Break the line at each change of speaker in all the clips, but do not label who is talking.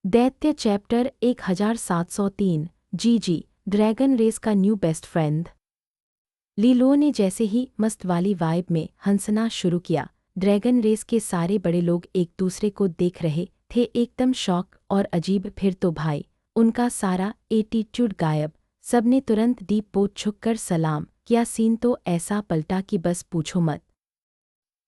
दैत्य चैप्टर 1703 जी dragon race का new best friend. लीलो ने जैसे ही मस्त वाली वाइब में हंसना शुरू किया, ड्रैगन रेस के सारे बड़े लोग एक दूसरे को देख रहे थे एकदम शॉक और अजीब। फिर तो भाई उनका सारा एटीट्यूड गायब। सबने तुरंत डीप पोट झुककर सलाम किया। सीन तो ऐसा पलटा कि बस पूछो मत।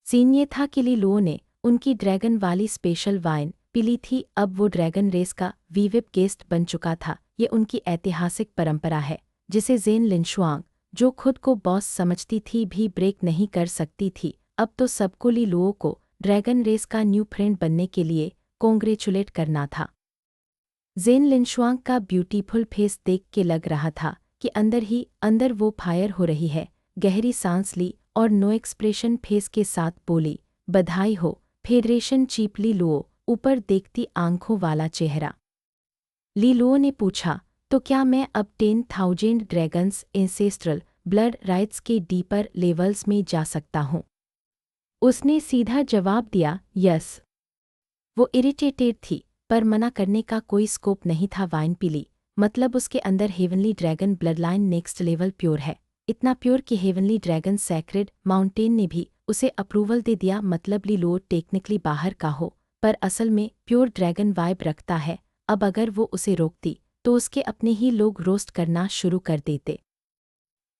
सीन ये था कि लीलो ने उनकी ड्रैगन वाली स्पेशल वाइन पी ली थी। अब वो ड्रैगन रेस का वीविप गेस्ट बन चुका था। ये उनकी ऐतिहासिक परंपरा है जिसे ज़ेन लिनशुआंग, जो खुद को बॉस समझती थी, भी ब्रेक नहीं कर सकती थी। अब तो सबको लीलो को ड्रैगन रेस का न्यू फ्रेंड बनने के लिए कॉन्ग्रेचुलेट करना था। ज़ेन लिनशुआंग का ब्यूटीफुल फेस देख के लग रहा था कि अंदर ही अंदर वो फायर हो रही है। गहरी सांस ली और नो एक्सप्रेशन फेस के साथ बोली, बधाई हो फेडरेशन चीफ लीलो। ऊपर देखती आंखों वाला चेहरा। लीलो ने पूछा, तो क्या मैं अब 10,000 ड्रैगन्स एंसेस्ट्रल ब्लड राइट्स के डीपर लेवल्स में जा सकता हूँ? उसने सीधा जवाब दिया, यस। वो इरिटेटेड थी पर मना करने का कोई स्कोप नहीं था। वाइन पी ली, मतलब उसके अंदर heavenly dragon blood line next level pure है। इतना प्योर कि हेवनली ड्रैगन सैक्रेड माउंटेन ने भी उसे अप्रूवल दे दिया। मतलब लीलो टेक्निकली बाहर का हो पर असल में प्योर ड्रैगन वाइब रखता है। अब अगर वो उसे रोकती तो उसके अपने ही लोग रोस्ट करना शुरू कर देते।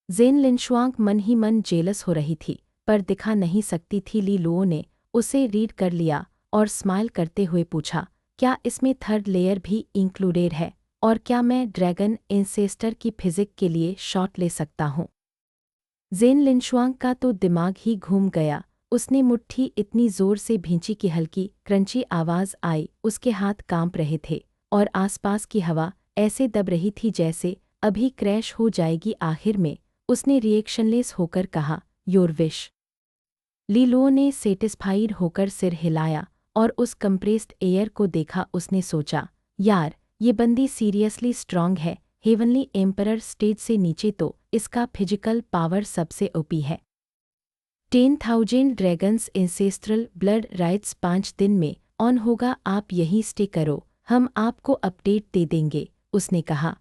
ज़ेन लिनशुआंग मन ही मन जेलस हो रही थी पर दिखा नहीं सकती थी। लीलो ने उसे रीड कर लिया और स्माइल करते हुए पूछा, क्या इसमें थर्ड लेयर भी इंक्लूडेड है? और क्या मैं ड्रैगन एंसेस्टर की फिजिक के लिए शॉट ले सकता हूँ? ज़ेन लिनशुआंग का तो दिमाग ही घूम गया। उसने मुट्ठी इतनी जोर से भींची कि हल्की क्रंची आवाज़ आई। उसके हाथ कांप रहे थे और आसपास की हवा ऐसे दब रही थी जैसे अभी क्रैश हो जाएगी। आखिर में उसने रिएक्शनलेस होकर कहा, योर विश। लीलो ने सेटिस्फाइड होकर सिर हिलाया और उस कंप्रेस्ड एयर को देखा। उसने सोचा, यार ये बंदी सीरियसली स्ट्रांग है। हेवनली एम्परर स्टेज से नीचे तो इसका फिजिकल पावर सबसे ओपी है। 10,000 ड्रैगन्स एंसेस्ट्रल ब्लड राइट्स 5 दिन में ऑन होगा। आप यहीं स्टे करो, हम आपको अपडेट दे देंगे, उसने कहा।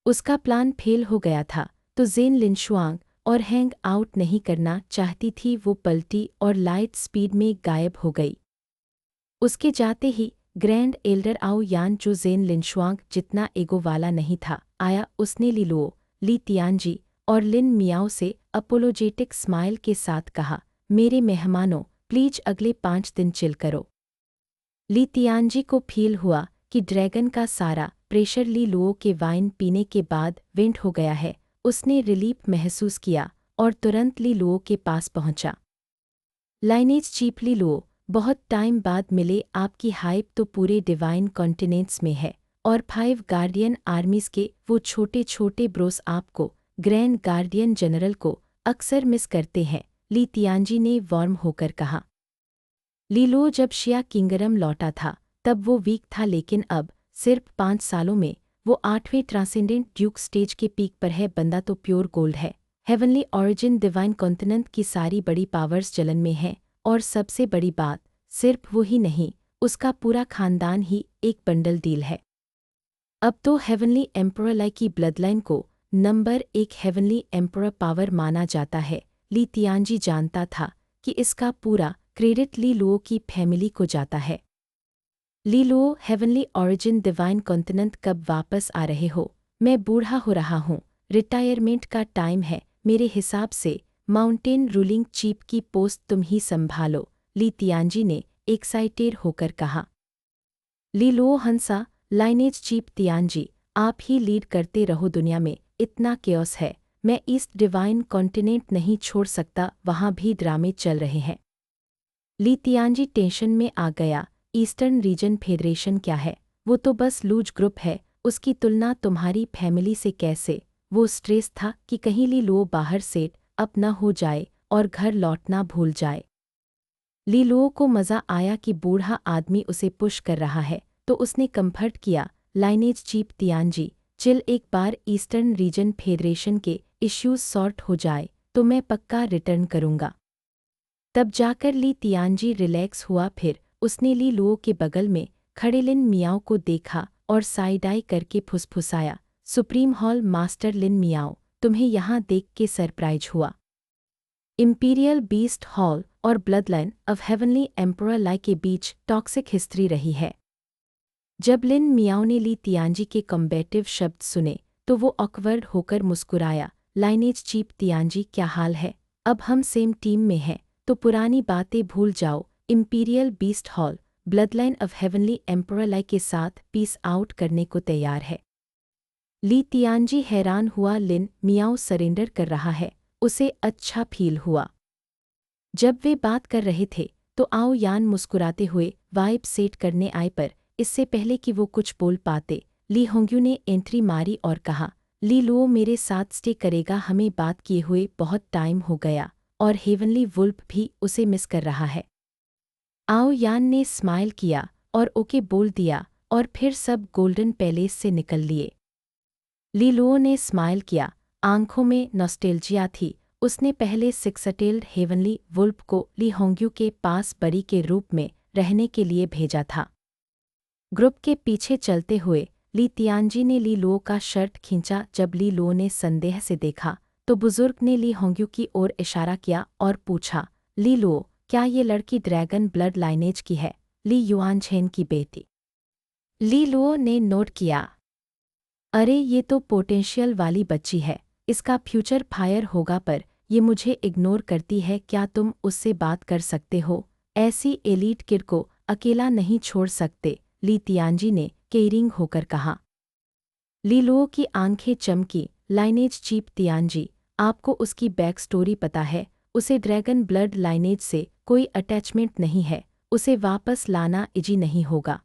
उसका प्लान फेल हो गया था तो ज़ेन लिनशुआंग और हैंग आउट नहीं करना चाहती थी। वो पलटी और लाइट स्पीड में गायब हो गई। उसके जाते ही ग्रैंड एल्डर आओ यान, जो ज़ेन लिनशुआंग जितना एगो वाला नहीं था, आया। उसने लीलो, ली तियानजी और लिन मियाओ से अपोलोजेटिक स्माइल के साथ कहा, मेरे मेहमानों प्लीज अगले 5 दिन चिल करो। ली तियानजी को फील हुआ कि ड्रैगन का सारा प्रेशर लीलो के वाइन पीने के बाद वेंट हो गया है। उसने रिलीफ महसूस किया और तुरंत लीलो के पास पहुंचा। लाइनेज चीफ लीलो, बहुत टाइम बाद मिले। आपकी हाइप तो पूरे डिवाइन कॉन्टिनेंट्स में है और 5 गार्डियन आर्मीज के वो छोटे छोटे ब्रोस आपको, ग्रैंड गार्डियन जनरल को, अक्सर मिस करते हैं, ली तियानजी ने वार्म होकर कहा। लीलो जब शिया किंगडम लौटा था तब वो वीक था, लेकिन अब सिर्फ 5 सालों में वो 8वें ट्रांसेंडेंट ड्यूक स्टेज के पीक पर है। बंदा तो प्योर गोल्ड है। हेवनली ऑरिजिन डिवाइन कॉन्टिनेंट की सारी बड़ी पावर्स चलन में हैं और सबसे बड़ी बात, सिर्फ वो ही नहीं, उसका पूरा खानदान ही एक बंडल डील है। अब तो हेवनली एम्परर लाई की ब्लडलाइन को नंबर 1 हेवनली एम्परर पावर माना जाता है। ली तियानजी जानता था कि इसका पूरा क्रेडिट लीलो की फैमिली को जाता है। लीलो, हेवनली ऑरिजिन डिवाइन कॉन्टिनेंट कब वापस आ रहे हो? मैं बूढ़ा हो रहा हूँ, रिटायरमेंट का टाइम है। मेरे हिसाब से माउंटेन रूलिंग चीफ की पोस्ट तुम ही संभालो, ली तियानजी ने एक्साइटेड होकर कहा। लीलो हंसा, लाइनेज चीफ तियानजी, आप ही लीड करते रहो। दुनिया में इतना केओस है, मैं ईस्ट डिवाइन कॉन्टिनेंट नहीं छोड़ सकता, वहाँ भी ड्रामे चल रहे हैं। ली तियानजी टेंशन में आ गया। ईस्टर्न रीजन फेडरेशन क्या है? वो तो बस लूज ग्रुप है, उसकी तुलना तुम्हारी फैमिली से कैसे? वो स्ट्रेस था कि कहीं लीलो बाहर सेट अप न हो जाए और घर लौटना भूल जाए। लीलो को मज़ा आया कि बूढ़ा आदमी उसे पुश कर रहा है तो उसने कंफर्ट किया, लाइनेज चीफ तियानजी, चिल, एक बार ईस्टर्न रीजन फेडरेशन के इश्यूज सॉर्ट हो जाए तो मैं पक्का रिटर्न करूँगा। तब जाकर ली तियानजी रिलैक्स हुआ। फिर उसने लीलो के बगल में खड़े लिन मियाओ को देखा और साइड आई करके फुसफुसाया, सुप्रीम हॉल मास्टर लिन मियाओ, तुम्हें यहाँ देख के सरप्राइज हुआ। इंपीरियल बीस्ट हॉल और bloodline of heavenly emperor Lai के बीच टॉक्सिक हिस्ट्री रही है। जब लिन मियाओ ने ली तियांजी के कॉम्बेटिव शब्द सुने तो वो ऑकवर्ड होकर मुस्कुराया, लाइनेज चीप तियांजी क्या हाल है, अब हम सेम टीम में हैं तो पुरानी बातें भूल जाओ। Imperial beast hall bloodline of heavenly emperor Lai के साथ पीस आउट करने को तैयार है। ली तियांजी हैरान हुआ, लिन मियाओ सरेंडर कर रहा है, उसे अच्छा फील हुआ। जब वे बात कर रहे थे तो आओ यान मुस्कुराते हुए वाइब सेट करने आए, पर इससे पहले कि वो कुछ बोल पाते ली होंग्यू ने एंट्री मारी और कहा, ली लुओ मेरे साथ स्टे करेगा, हमें बात किए हुए बहुत टाइम हो गया और हेवनली वुल्फ भी उसे मिस कर रहा है। आओ यान ने स्माइल किया और ओके बोल दिया और फिर सब गोल्डन पैलेस से निकल लिए। ली लुओ ने स्माइल किया, आंखों में नॉस्टेल्जिया थी। उसने पहले सिक्सटेल्ड हेवनली वुल्फ को ली होंग्यू के पास बरी के रूप में रहने के लिए भेजा था। ग्रुप के पीछे चलते हुए ली तियांजी ने ली लुओ का शर्ट खींचा। जब ली लुओ ने संदेह से देखा तो बुजुर्ग ने ली होंग्यू की ओर इशारा किया और पूछा, ली लुओ क्या ये लड़की ड्रैगन ब्लड लाइनेज की है, ली युआनझेन की बेटी? ली लुओ ने नोट किया, अरे ये तो पोटेंशियल वाली बच्ची है, इसका फ्यूचर फायर होगा, पर ये मुझे इग्नोर करती है, क्या तुम उससे बात कर सकते हो? ऐसी एलीट किड को अकेला नहीं छोड़ सकते, ली तियांजी ने केयरिंग होकर कहा। ली लुओ की आंखें चमकी, लाइनेज चीप तियांजी, आपको उसकी बैक स्टोरी पता है, उसे ड्रैगन ब्लड लाइनेज से कोई अटैचमेंट नहीं है, उसे वापस लाना इजी नहीं होगा।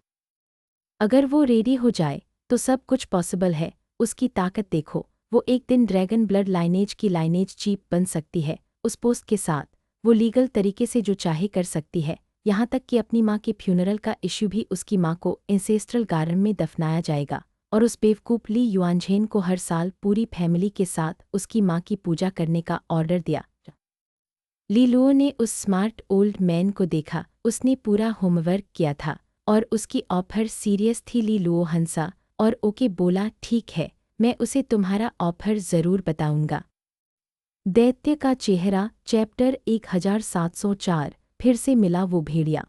अगर वो रेडी हो जाए तो सब कुछ पॉसिबल है, उसकी ताकत देखो, वो एक दिन ड्रैगन ब्लड लाइनेज की लाइनेज चीप बन सकती है। उस पोस्ट के साथ वो लीगल तरीके से जो चाहे कर सकती है, यहाँ तक कि अपनी माँ के फ्यूनरल का इश्यू भी उसकी माँ को इंसेस्ट्रल गार्डन में दफनाया जाएगा और उस बेवकूफ ली युआनझेन को हर साल पूरी फैमिली के साथ उसकी माँ की पूजा करने का ऑर्डर दिया। ली लुओ ने उस स्मार्ट ओल्ड मैन को देखा, उसने पूरा होमवर्क किया था और उसकी ऑफर सीरियस थी। ली लुओ हंसा और ओके बोला, ठीक है, मैं उसे तुम्हारा ऑफर ज़रूर बताऊंगा। दैत्य का चेहरा चैप्टर 1704 फिर से मिला वो भेड़िया।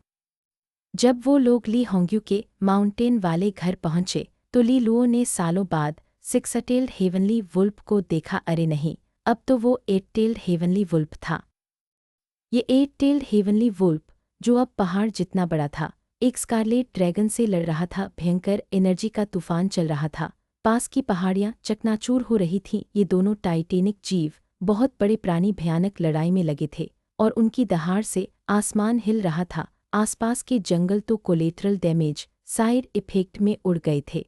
जब वो लोग ली होंग्यू के माउंटेन वाले घर पहुंचे तो ली लुओ ने सालों बाद सिक्सटेल्ड हेवनली वुल्फ को देखा। अरे नहीं, अब तो वो एट-टेल्ड हेवनली वुल्फ था। ये एट-टेल्ड हेवनली वुल्फ, जो अब पहाड़ जितना बड़ा था, एक स्कारलेट ड्रैगन से लड़ रहा था। भयंकर एनर्जी का तूफान चल रहा था, पास की पहाड़ियां चकनाचूर हो रही थीं। ये दोनों टाइटेनिक जीव बहुत बड़े प्राणी भयानक लड़ाई में लगे थे और उनकी दहाड़ से आसमान हिल रहा था। आसपास के जंगल तो कोलेटरल डैमेज साइड इफेक्ट में उड़ गए थे।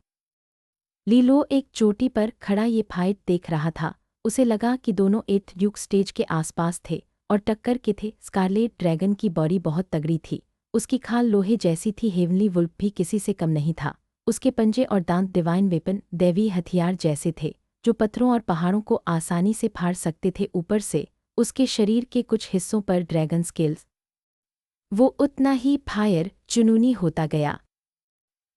ली लुओ एक चोटी पर खड़ा ये फाइट देख रहा था। उसे लगा कि दोनों एट ड्यूक स्टेज के आसपास थे और टक्कर के थे। स्कारलेट ड्रैगन की बॉडी बहुत तगड़ी थी, उसकी खाल लोहे जैसी थी। हेवनली वुल्फ भी किसी से कम नहीं था, उसके पंजे और दांत डिवाइन वेपन, दैवी हथियार जैसे थे जो पत्थरों और पहाड़ों को आसानी से फाड़ सकते थे। ऊपर से उसके शरीर के कुछ हिस्सों पर ड्रैगन स्केल्स, वो उतना ही फायर जुनूनी होता गया।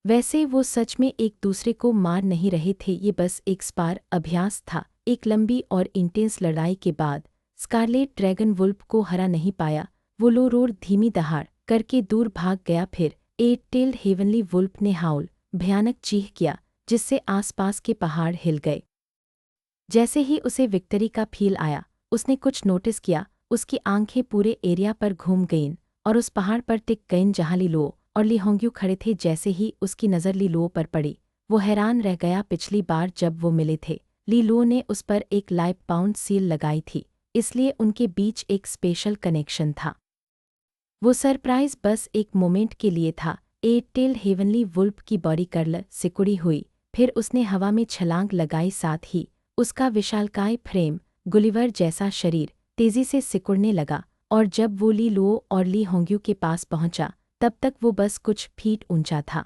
वैसे वो सच में एक दूसरे को मार नहीं रहे थे, ये बस एक स्पार अभ्यास था। एक लंबी और इंटेंस लड़ाई के बाद स्कारलेट ड्रैगन वुल्फ को हरा नहीं पाया। वो लो रोड धीमी दहाड़ करके दूर भाग गया। फिर एट-टेल्ड हेवनली वुल्फ ने हाउल भयानक चीख किया, जिससे आसपास के पहाड़ हिल गए। जैसे ही उसे विक्ट्री का फील आया, उसने कुछ नोटिस किया। उसकी आंखें पूरे एरिया पर घूम गईं और उस पहाड़ पर टिक गईं जहाँ ली लुओ और ली होंग्यू खड़े थे। जैसे ही उसकी नज़र ली लुओ पर पड़ी, वो हैरान रह गया। पिछली बार जब वो मिले थे, ली लुओ ने उस पर एक लाइफ बाउंड सील लगाई थी, इसलिए उनके बीच एक स्पेशल कनेक्शन था। वो सरप्राइज बस एक मोमेंट के लिए था। एट-टेल्ड हेवनली वुल्फ की बॉडी कर्ल सिकुड़ी हुई, फिर उसने हवा में छलांग लगाई। साथ ही उसका विशालकाय फ्रेम, गुलिवर जैसा शरीर तेजी से सिकुड़ने लगा और जब वो ली लुओ और ली होंग्यू के पास पहुंचा, तब तक वो बस कुछ फीट ऊंचा था।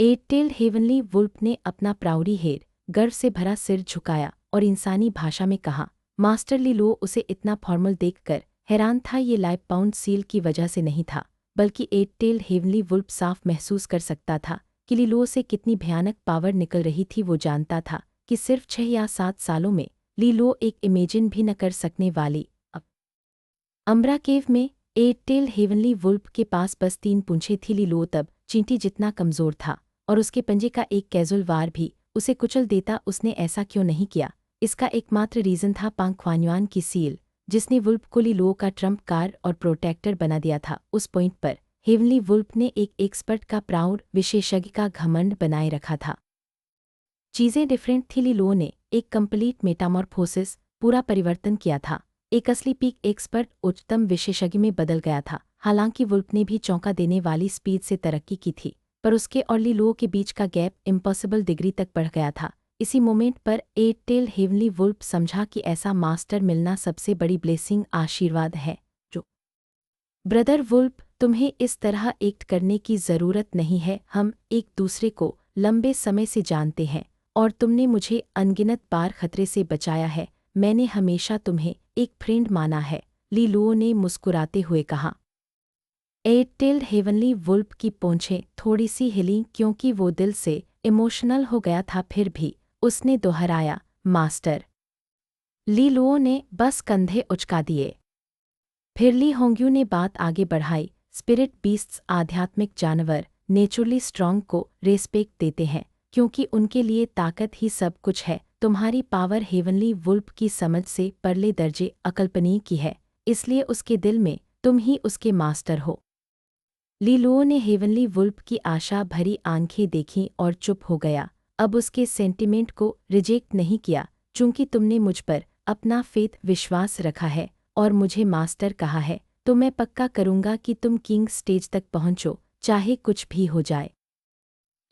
एट-टेल्ड हेवनली वुल्फ ने अपना प्राउडी हेड, गर्व से भरा सिर झुकाया और इंसानी भाषा में कहा, मास्टर ली लुओ उसे इतना फॉर्मल देखकर हैरान था। ये लाइफ बाउंड सील की वजह से नहीं था, बल्कि एट टेल्ड हेवनली वुल्फ साफ महसूस कर सकता था कि लीलो से कितनी भयानक पावर निकल रही थी। वो जानता था कि सिर्फ 6 या 7 सालों में लीलो एक इमेजिन भी न कर सकने वाली। अब अम्ब्रा केव में एट टेल्ड हेवनली वुल्फ के पास बस 3 पूंछें थी। लीलो तब चींटी जितना कमज़ोर था और उसके पंजे का एक कैजुअल वार भी उसे कुचल देता। उसने ऐसा क्यों नहीं किया? इसका एकमात्र रीज़न था पांग ख्वान्युआन की सील, जिसने वुल्फ को लीलो का ट्रम्प कार्ड और प्रोटेक्टर बना दिया था। उस पॉइंट पर हेवनली वुल्फ ने एक एक्सपर्ट का प्राउड विशेषज्ञ का घमंड बनाए रखा था। चीज़ें डिफरेंट थी। लीलो ने एक कंप्लीट मेटामॉर्फोसिस, पूरा परिवर्तन किया था। एक असली पीक एक्सपर्ट उच्चतम विशेषज्ञ में बदल गया था। हालांकि वुल्फ ने भी चौंका देने वाली स्पीड से तरक्की की थी, पर उसके और लीलो के बीच का गैप इम्पॉसिबल डिग्री तक बढ़ गया था। इसी मोमेंट पर एट टेल्ड हेवनली वुल्फ समझा कि ऐसा मास्टर मिलना सबसे बड़ी ब्लेसिंग, आशीर्वाद है। जो ब्रदर वुल्फ, तुम्हें इस तरह एक्ट करने की ज़रूरत नहीं है। हम एक दूसरे को लंबे समय से जानते हैं और तुमने मुझे अनगिनत बार खतरे से बचाया है। मैंने हमेशा तुम्हें एक फ्रेंड माना है, लीलो ने मुस्कुराते हुए कहा। एट टेल्ड हेवनली वुल्फ की पूंछें थोड़ी सी हिलीं क्योंकि वो दिल से इमोशनल हो गया था। फिर भी उसने दोहराया, मास्टर। लीलो ने बस कंधे उचका दिए। फिर ली होंग्यू ने बात आगे बढ़ाई। स्पिरिट बीस्ट्स आध्यात्मिक जानवर नेचुरली स्ट्रॉन्ग को रेस्पेक्ट देते हैं क्योंकि उनके लिए ताकत ही सब कुछ है। तुम्हारी पावर हेवनली वुल्फ की समझ से परले दर्जे अकल्पनीय की है, इसलिए उसके दिल में तुम ही उसके मास्टर हो। लीलो ने हेवनली वुल्फ की आशा भरी आंखें देखीं और चुप हो गया। अब उसके सेंटिमेंट को रिजेक्ट नहीं किया, चूंकि तुमने मुझ पर अपना फेथ विश्वास रखा है और मुझे मास्टर कहा है, तो मैं पक्का करूंगा कि तुम किंग स्टेज तक पहुंचो, चाहे कुछ भी हो जाए।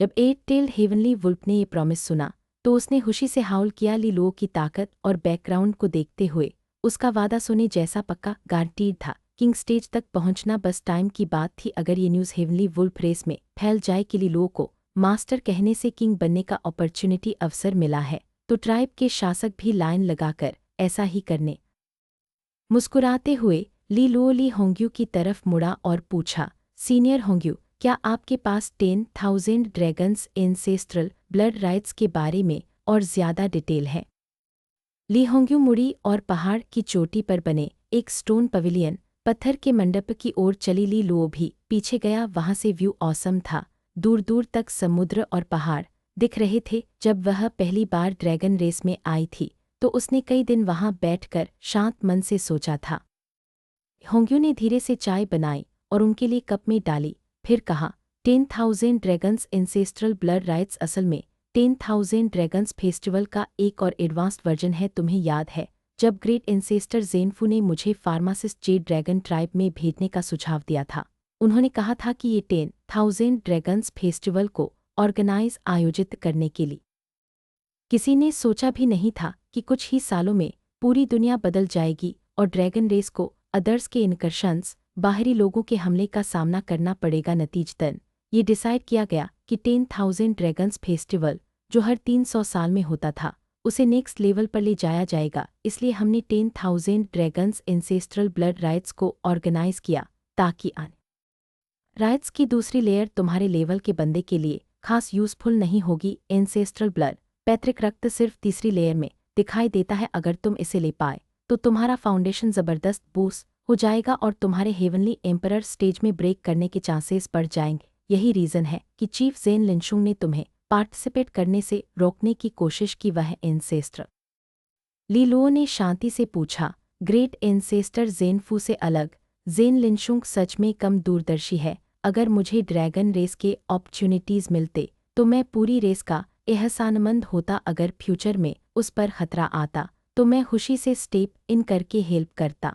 जब एट टेल्ड हेवनली वुल्फ ने ये प्रॉमिस सुना तो उसने खुशी से हाउल किया। लीलो की ताकत और बैकग्राउंड को देखते हुए उसका वादा सोने जैसा पक्का गारंटीड था। किंग स्टेज तक पहुंचना बस टाइम की बात थी। अगर ये न्यूज़ हेवनली वुल्फ रेस में फैल जाए कि लीलो को मास्टर कहने से किंग बनने का अपॉर्चुनिटी अवसर मिला है, तो ट्राइब के शासक भी लाइन लगाकर ऐसा ही करने। मुस्कुराते हुए लीलो ली होंग्यू की तरफ मुड़ा और पूछा, सीनियर होंग्यू, क्या आपके पास 10,000 ड्रैगन्स एंसेस्ट्रल ब्लड राइट्स के बारे में और ज़्यादा डिटेल है? ली होंग्यू मुड़ी और पहाड़ की चोटी पर बने एक स्टोन पवेलियन पत्थर के मंडप की ओर चली। लीलो भी पीछे गया। वहां से व्यू ऑसम था। दूर दूर तक समुद्र और पहाड़ दिख रहे थे। जब वह पहली बार ड्रैगन रेस में आई थी तो उसने कई दिन वहां बैठकर शांत मन से सोचा था। होंग्यू ने धीरे से चाय बनाई और उनके लिए कप में डाली, फिर कहा, 10,000 ड्रैगन्स एंसेस्ट्रल ब्लड राइट्स असल में 10,000 ड्रैगन्स फेस्टिवल का एक और एडवांस्ड वर्जन है। तुम्हें याद है जब ग्रेट एंसेस्टर ज़ेनफू ने मुझे फार्मासिस्ट जे ड्रैगन ट्राइब में भेजने का सुझाव दिया था? उन्होंने कहा था कि ये 10,000 ड्रैगन्स फेस्टिवल को आयोजित करने के लिए किसी ने सोचा भी नहीं था कि कुछ ही सालों में पूरी दुनिया बदल जाएगी और ड्रैगन रेस को अदर्स के इनकर्शंस, बाहरी लोगों के हमले का सामना करना पड़ेगा। नतीजतन ये डिसाइड किया गया कि 10,000 ड्रैगन्स फेस्टिवल, जो हर 300 साल में होता था, उसे नेक्स्ट लेवल पर ले जाया जाएगा। इसलिए हमने 10,000 ड्रैगन्स एंसेस्ट्रल ब्लड राइट्स को ऑर्गेनाइज किया ताकि आने राइट्स की दूसरी लेयर तुम्हारे लेवल के बंदे के लिए खास यूजफुल नहीं होगी। एंसेस्ट्रल ब्लड, पैतृक रक्त, सिर्फ तीसरी लेयर में दिखाई देता है। अगर तुम इसे ले पाए तो तुम्हारा फाउंडेशन ज़बरदस्त बूस्ट हो जाएगा और तुम्हारे हेवनली एम्परर स्टेज में ब्रेक करने के चांसेस बढ़ जाएंगे। यही रीज़न है कि चीफ ज़ेन लिनशुंग ने तुम्हें पार्टिसिपेट करने से रोकने की कोशिश की। वह एंसेस्टर लीलो ने शांति से पूछा, ग्रेट एंसेस्टर ज़ेनफू से अलग ज़ेन लिनशुंग सच में कम दूरदर्शी है? अगर मुझे ड्रैगन रेस के अपॉर्चुनिटीज़ मिलते तो मैं पूरी रेस का एहसानमंद होता। अगर फ्यूचर में उस पर खतरा आता तो मैं खुशी से स्टेप इन करके हेल्प करता।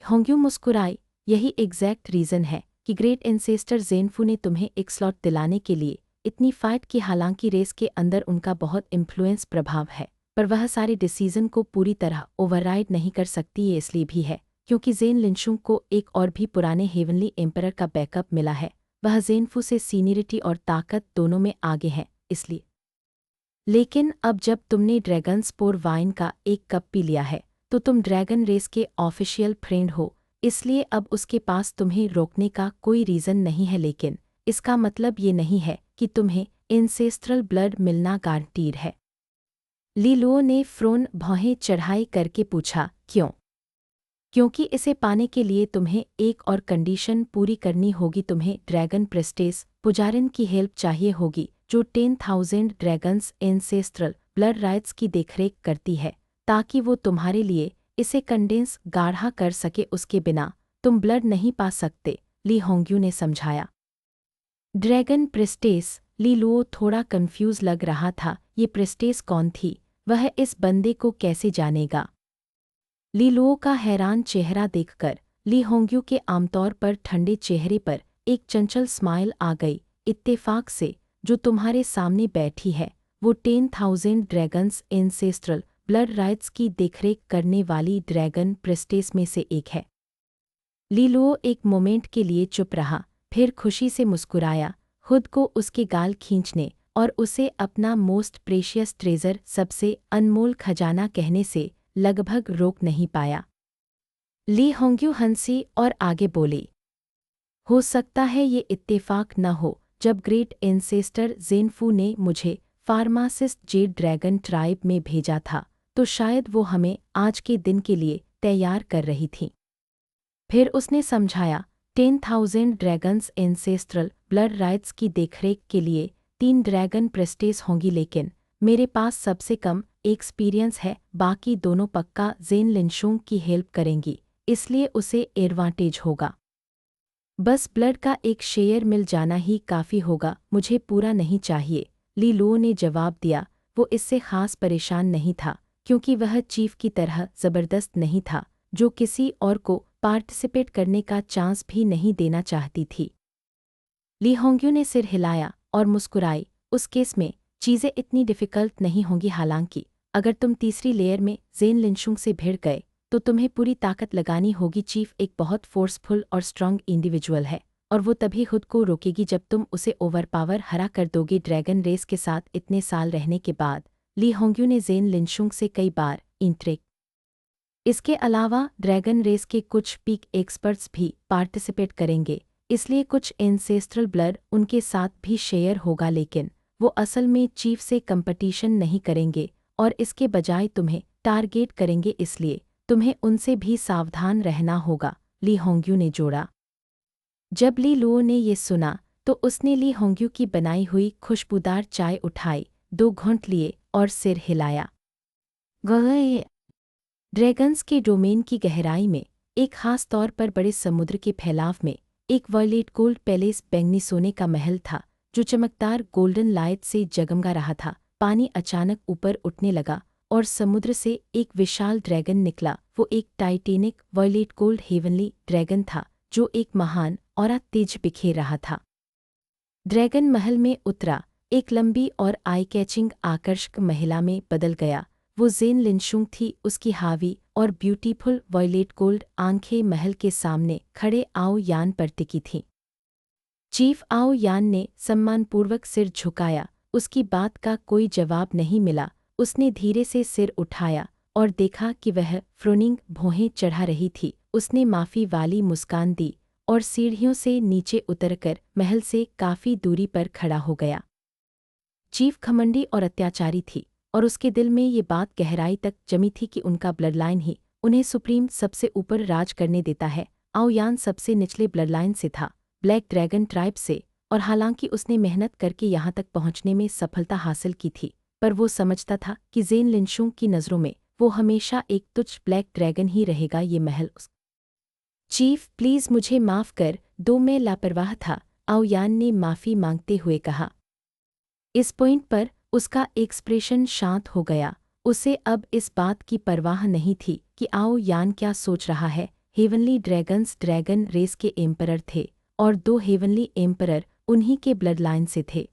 होंग्यू मुस्कुराई। यही एग्जैक्ट रीज़न है कि ग्रेट एंसेस्टर ज़ेनफू ने तुम्हें एक स्लॉट दिलाने के लिए इतनी फाइट की। हालांकि रेस के अंदर उनका बहुत इन्फ्लुएंस प्रभाव है, पर वह सारे डिसीजन को पूरी तरह ओवरराइड नहीं कर सकती। ये इसलिए भी है क्योंकि ज़ेन लिनशुंग को एक और भी पुराने हेवनली एम्परर का बैकअप मिला है। वह ज़ेनफू से सीनियरिटी और ताकत दोनों में आगे है, इसलिए। लेकिन अब जब तुमने ड्रैगन स्पोर वाइन का एक कप पी लिया है तो तुम ड्रैगन रेस के ऑफिशियल फ्रेंड हो। इसलिए अब उसके पास तुम्हें रोकने का कोई रीज़न नहीं है, लेकिन इसका मतलब ये नहीं है कि तुम्हें इंसेस्ट्रल ब्लड मिलना गारंटीड है। ली लुओ ने फ्रोन भौहें चढ़ाई करके पूछा, क्यों? क्योंकि इसे पाने के लिए तुम्हें एक और कंडीशन पूरी करनी होगी। तुम्हें ड्रैगन प्रेस्टेस पुजारिन की हेल्प चाहिए होगी, जो 10,000 ड्रैगन्स एंसेस्ट्रल ब्लड राइट्स की देखरेख करती है, ताकि वो तुम्हारे लिए इसे कंडेंस गाढ़ा कर सके। उसके बिना तुम ब्लड नहीं पा सकते, ली होंग्यू ने समझाया। ड्रैगन प्रेस्टेस, ली लुओ थोड़ा कंफ्यूज लग रहा था। ये प्रेस्टेस कौन थी? वह इस बंदे को कैसे जानेगा? ली लुओ का हैरान चेहरा देखकर ली होंग्यू के आमतौर पर ठंडे चेहरे पर एक चंचल स्माइल आ गई। इत्तेफाक से जो तुम्हारे सामने बैठी है वो 10,000 ड्रैगन्स एंसेस्ट्रल ब्लड राइट्स की देखरेख करने वाली ड्रैगन प्रेस्टेस में से एक है। ली लुओ एक मोमेंट के लिए चुप रहा, फिर खुशी से मुस्कुराया, खुद को उसके गाल खींचने और उसे अपना मोस्ट प्रेशियस ट्रेजर, सबसे अनमोल खजाना कहने से लगभग रोक नहीं पाया। ली होंग्यू हंसी और आगे बोली, हो सकता है ये इत्तेफाक न हो। जब ग्रेट एंसेस्टर ज़ेनफू ने मुझे फार्मासिस्ट जेड ड्रैगन ट्राइब में भेजा था, तो शायद वो हमें आज के दिन के लिए तैयार कर रही थी। फिर उसने समझाया, 10,000 ड्रैगन्स एंसेस्ट्रल ब्लड राइट्स की देखरेख के लिए 3 ड्रैगन प्रेस्टेस होंगी, लेकिन मेरे पास सबसे कम एक्सपीरियंस है। बाकी दोनों पक्का ज़ेन लिनशुंग की हेल्प करेंगी, इसलिए उसे एडवांटेज होगा। बस ब्लड का एक शेयर मिल जाना ही काफ़ी होगा, मुझे पूरा नहीं चाहिए, ली लुओ ने जवाब दिया। वो इससे खास परेशान नहीं था, क्योंकि वह चीफ की तरह ज़बरदस्त नहीं था, जो किसी और को पार्टिसिपेट करने का चांस भी नहीं देना चाहती थी। ली होंग्यू ने सिर हिलाया और मुस्कुराई, उस केस में चीज़ें इतनी डिफ़िकल्ट नहीं होंगी। हालांकि अगर तुम तीसरी लेयर में ज़ेन लिनशुंग से भिड़ गए तो तुम्हें पूरी ताकत लगानी होगी। चीफ एक बहुत फोर्सफुल और स्ट्रांग इंडिविजुअल है, और वो तभी खुद को रोकेगी जब तुम उसे ओवरपावर हरा कर दोगे। ड्रैगन रेस के साथ इतने साल रहने के बाद ली होंग्यू ने ज़ेन लिनशुंग से कई बार इंटरेक्ट। इसके अलावा ड्रैगन रेस के कुछ पीक एक्सपर्ट्स भी पार्टिसिपेट करेंगे, इसलिए कुछ एंसेस्ट्रल ब्लड उनके साथ भी शेयर होगा, लेकिन वो असल में चीफ से कंपटीशन नहीं करेंगे और इसके बजाय तुम्हें टारगेट करेंगे, इसलिए तुम्हें उनसे भी सावधान रहना होगा, ली होंग्यू ने जोड़ा। जब ली लुओ ने ये सुना तो उसने ली होंग्यू की बनाई हुई खुशबूदार चाय उठाई, 2 घूंट लिए और सिर हिलाया। ड्रैगन्स के डोमेन की गहराई में, एक खास तौर पर बड़े समुद्र के फैलाव में, एक वायलेट गोल्ड पैलेस बैंगनी सोने का महल था, जो चमकदार गोल्डन लाइट से जगमगा रहा था। पानी अचानक ऊपर उठने लगा और समुद्र से एक विशाल ड्रैगन निकला। वो एक titanic violet gold heavenly dragon था, जो एक महान और तेज बिखेर रहा था। ड्रैगन महल में उतरा, एक लंबी और आई कैचिंग आकर्षक महिला में बदल गया। वो ज़ेन लिनशुंग थी। उसकी हावी और ब्यूटीफुल वायलेट गोल्ड आंखें महल के सामने खड़े आओ यान पर टिकी थीं। चीफ आओ यान ने सम्मानपूर्वक सिर झुकाया, उसकी बात का कोई जवाब नहीं मिला। उसने धीरे से सिर उठाया और देखा कि वह फ्रोनिंग भौहें चढ़ा रही थी। उसने माफ़ी वाली मुस्कान दी और सीढ़ियों से नीचे उतरकर महल से काफ़ी दूरी पर खड़ा हो गया। चीफ घमंडी और अत्याचारी थी, और उसके दिल में ये बात गहराई तक जमी थी कि उनका ब्लडलाइन ही उन्हें सुप्रीम सबसे ऊपर राज करने देता है। आओ यान सबसे निचले ब्लडलाइन से था, ब्लैक ड्रैगन ट्राइब से, और हालांकि उसने मेहनत करके यहाँ तक पहुँचने में सफलता हासिल की थी, पर वो समझता था कि ज़ेन लिनशुंग की नज़रों में वो हमेशा एक तुच्छ ब्लैक ड्रैगन ही रहेगा। ये महल उस चीफ, प्लीज़ मुझे माफ़ कर दो, मैं लापरवाह था, आओ यान ने माफ़ी मांगते हुए कहा। इस पॉइंट पर उसका एक्सप्रेशन शांत हो गया। उसे अब इस बात की परवाह नहीं थी कि आओ यान क्या सोच रहा है। हेवनली ड्रैगन्स ड्रैगन रेस के एम्परर थे, और 2 हेवनली एम्परर उन्हीं के ब्लडलाइन से थे।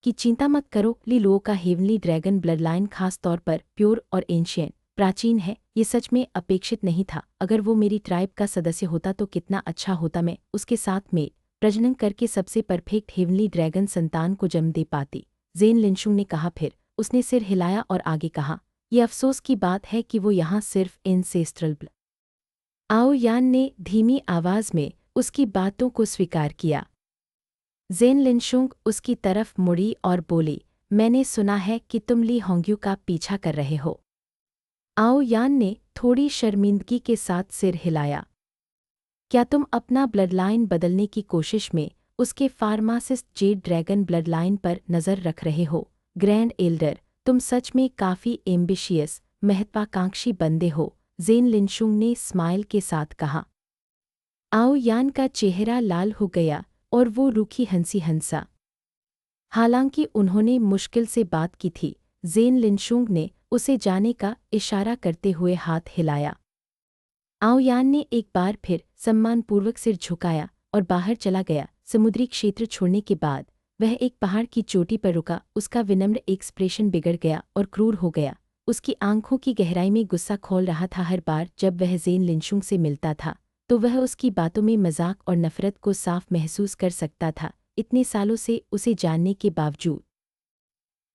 कि चिंता मत करो, ली लुओ का हेवनली ड्रैगन ब्लडलाइन खास तौर पर प्योर और एंशियंट प्राचीन है। ये सच में अपेक्षित नहीं था। अगर वो मेरी ट्राइब का सदस्य होता तो कितना अच्छा होता। मैं उसके साथ में प्रजनन करके सबसे परफेक्ट हेवनली ड्रैगन संतान को जन्म दे पाती, ज़ेन लिनशुंग ने कहा। फिर उसने सिर हिलाया और आगे कहा, ये अफसोस की बात है कि वो यहाँ सिर्फ एंसेस्ट्रल आओ यान ने धीमी आवाज में उसकी बातों को स्वीकार किया। ज़ेन लिनशुंग उसकी तरफ मुड़ी और बोली, मैंने सुना है कि तुम ली होंग्यू का पीछा कर रहे हो। आओ यान ने थोड़ी शर्मिंदगी के साथ सिर हिलाया। क्या तुम अपना ब्लडलाइन बदलने की कोशिश में उसके फार्मासिस्ट जेड ड्रैगन ब्लडलाइन पर नज़र रख रहे हो? ग्रैंड एल्डर, तुम सच में काफ़ी एम्बिशियस, महत्वाकांक्षी बंदे हो, ज़ेन लिनशुंग ने स्माइल के साथ कहा। आओ यान का चेहरा लाल हो गया और वो रूखी हंसी हंसा। हालांकि उन्होंने मुश्किल से बात की थी, ज़ेन लिनशुंग ने उसे जाने का इशारा करते हुए हाथ हिलाया। आओ यान ने एक बार फिर सम्मानपूर्वक सिर झुकाया और बाहर चला गया। समुद्री क्षेत्र छोड़ने के बाद वह एक पहाड़ की चोटी पर रुका। उसका विनम्र एक्सप्रेशन बिगड़ गया और क्रूर हो गया। उसकी आंखों की गहराई में गुस्सा खोल रहा था। हर बार जब वह ज़ेन लिनशुंग से मिलता था तो वह उसकी बातों में मजाक और नफरत को साफ महसूस कर सकता था, इतने सालों से उसे जानने के बावजूद।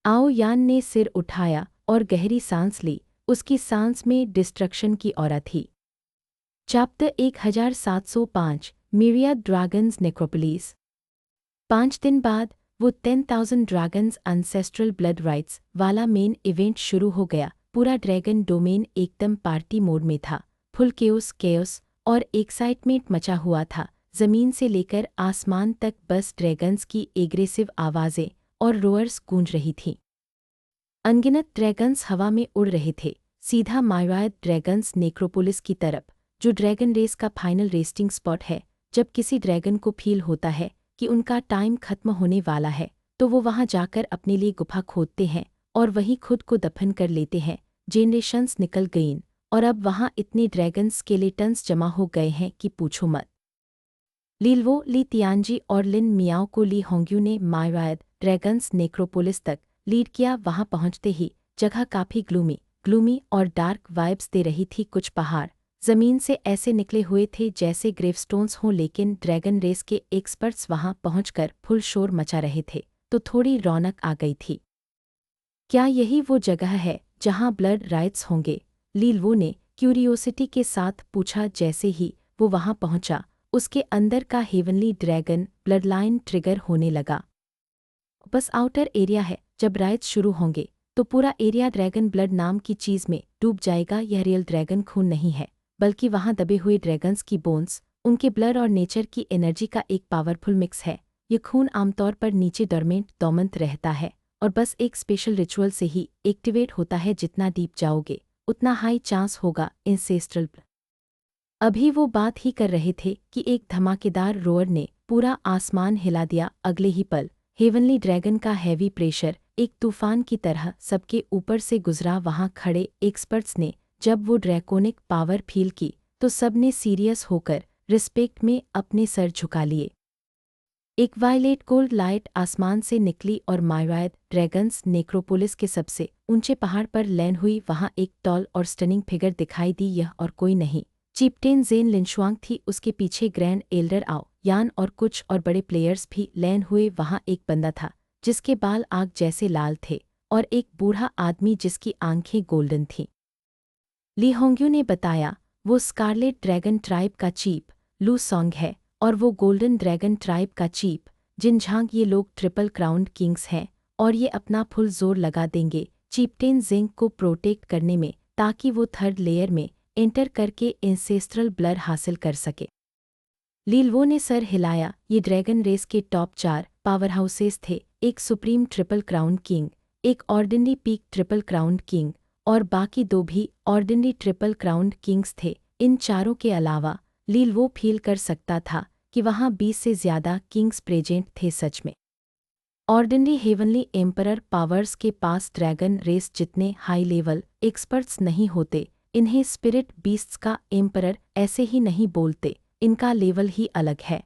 आओ यान ने सिर उठाया और गहरी सांस ली। उसकी सांस में डिस्ट्रक्शन की ऑरा थी। Chapter 1705 myriad dragons necropolis. 5 दिन बाद वो 10,000 ड्रैगन्स एंसेस्ट्रल ब्लड राइट्स वाला मेन इवेंट शुरू हो गया। पूरा ड्रैगन डोमेन एकदम पार्टी मोड में था। फुल केओस और एक्साइटमेंट मचा हुआ था। जमीन से लेकर आसमान तक बस ड्रैगन्स की एग्रेसिव आवाज़ें और रोअर्स गूंज रही थीं। अनगिनत ड्रैगन्स हवा में उड़ रहे थे, सीधा मायरायड ड्रैगन्स नेक्रोपोलिस की तरफ, जो ड्रैगन रेस का फाइनल रेस्टिंग स्पॉट है। जब किसी ड्रैगन को फील होता है कि उनका टाइम खत्म होने वाला है तो वो वहां जाकर अपने लिए गुफा खोदते हैं और वहीं खुद को दफन कर लेते हैं। जेनरेशंस निकल गईं और अब वहां इतने ड्रैगन स्केलेटन्स जमा हो गए हैं कि पूछो मत। लीलवो, ली तियानजी और लिन मियाओ को ली होंग्यू ने मायरायड ड्रैगन्स नेक्रोपोलिस तक लीड किया। वहां पहुंचते ही जगह काफ़ी ग्लूमी और डार्क वाइब्स दे रही थी। कुछ पहाड़ जमीन से ऐसे निकले हुए थे जैसे ग्रेवस्टोन्स हों, लेकिन ड्रैगन रेस के एक्सपर्ट्स वहां पहुंचकर फुल शोर मचा रहे थे तो थोड़ी रौनक आ गई थी। क्या यही वो जगह है जहां ब्लड राइट्स होंगे? लीलवो ने क्यूरियोसिटी के साथ पूछा। जैसे ही वो वहां पहुंचा उसके अंदर का हेवनली ड्रैगन ब्लडलाइन ट्रिगर होने लगा। बस आउटर एरिया है, जब राइट्स शुरू होंगे तो पूरा एरिया ड्रैगन ब्लड नाम की चीज में डूब जाएगा। यह रियल ड्रैगन खून नहीं है, बल्कि वहां दबे हुए ड्रैगन्स की बोन्स, उनके ब्लड और नेचर की एनर्जी का एक पावरफुल मिक्स है। ये खून आमतौर पर नीचे डोरमेंट दोमंत रहता है और बस एक स्पेशल रिचुअल से ही एक्टिवेट होता है। जितना डीप जाओगे उतना हाई चांस होगा इंसेस्ट्रल। अभी वो बात ही कर रहे थे कि एक धमाकेदार रोअर ने पूरा आसमान हिला दिया। अगले ही पल हेवनली ड्रैगन का हैवी प्रेशर एक तूफान की तरह सबके ऊपर से गुजरा। वहां खड़े एक्सपर्ट्स ने जब वो ड्रैकोनिक पावर फील की तो सबने सीरियस होकर रिस्पेक्ट में अपने सर झुका लिए। एक वायलेट गोल्ड लाइट आसमान से निकली और मायरायड ड्रैगन्स नेक्रोपोलिस के सबसे ऊंचे पहाड़ पर लैंड हुई। वहां एक टॉल और स्टनिंग फिगर दिखाई दी। यह और कोई नहीं, चीफ्टेन ज़ेन लिनशुआंग थी। उसके पीछे ग्रैंड एल्डर आओ यान और कुछ और बड़े प्लेयर्स भी लैंड हुए। वहां एक बंदा था जिसके बाल आग जैसे लाल थे और एक बूढ़ा आदमी जिसकी आंखें गोल्डन थीं। ली होंग्यू ने बताया, वो स्कारलेट ड्रैगन ट्राइब का चीफ लू सॉन्ग है और वो गोल्डन ड्रैगन ट्राइब का चीफ जिनझांग। ये लोग ट्रिपल क्राउन्ड किंग्स हैं और ये अपना फुल जोर लगा देंगे चीफ्टेन जिंग को प्रोटेक्ट करने में, ताकि वो थर्ड लेयर में एंटर करके इंसेस्ट्रल ब्लड हासिल कर सके। लीलवो ने सर हिलाया। ये ड्रैगन रेस के टॉप 4 पावर हाउसेस थे, एक सुप्रीम ट्रिपल क्राउन किंग, एक ordinary peak triple crown king और बाकी 2 भी ऑर्डिनरी ट्रिपल क्राउन किंग्स थे। इन चारों के अलावा लीलवो फील कर सकता था कि वहां 20 से ज्यादा किंग्स प्रेजेंट थे। सच में ऑर्डिनरी हेवनली एम्परर पावर्स के पास ड्रैगन रेस जितने हाई लेवल एक्सपर्ट्स नहीं होते। इन्हें स्पिरिट बीस्ट्स का एम्परर ऐसे ही नहीं बोलते, इनका लेवल ही अलग है।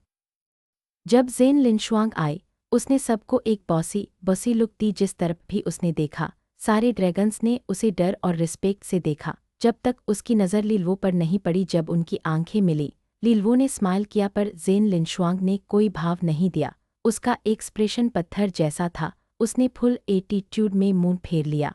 जब ज़ेन लिनशुआंग आए उसने सबको एक बॉसी लुक दी। जिस तरफ भी उसने देखा सारे ड्रैगन्स ने उसे डर और रिस्पेक्ट से देखा, जब तक उसकी नज़र लीलवो पर नहीं पड़ी। जब उनकी आंखें मिली, लीलवो ने स्माइल किया पर ज़ेन लिनशुआंग ने कोई भाव नहीं दिया। उसका एक्सप्रेशन पत्थर जैसा था। उसने फुल एटीट्यूड में मुंह फेर लिया।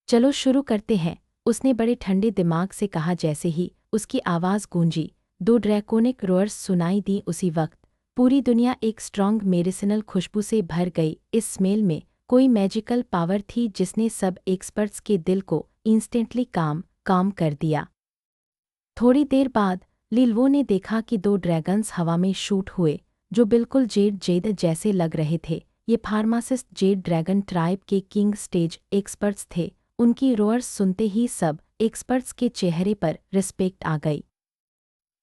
चलो शुरू करते हैं, उसने बड़े ठंडे दिमाग से कहा। जैसे ही उसकी आवाज़ गूंजी। 2 ड्रैकोनिक रोअर्स सुनाई दी उसी वक्त। पूरी दुनिया एक स्ट्रॉन्ग मेडिसिनल खुशबू से भर गई। इस स्मेल में कोई मैजिकल पावर थी जिसने सब एक्सपर्ट्स के दिल को इंस्टेंटली काम कर दिया। थोड़ी देर बाद लिलवो ने देखा कि 2 ड्रैगन्स हवा में शूट हुए, जो बिल्कुल जेड जैसे लग रहे थे। ये फार्मासिस्ट जेड ड्रैगन ट्राइब के किंग स्टेज एक्सपर्ट्स थे। उनकी रोअर्स सुनते ही सब एक्सपर्ट्स के चेहरे पर रिस्पेक्ट आ गई।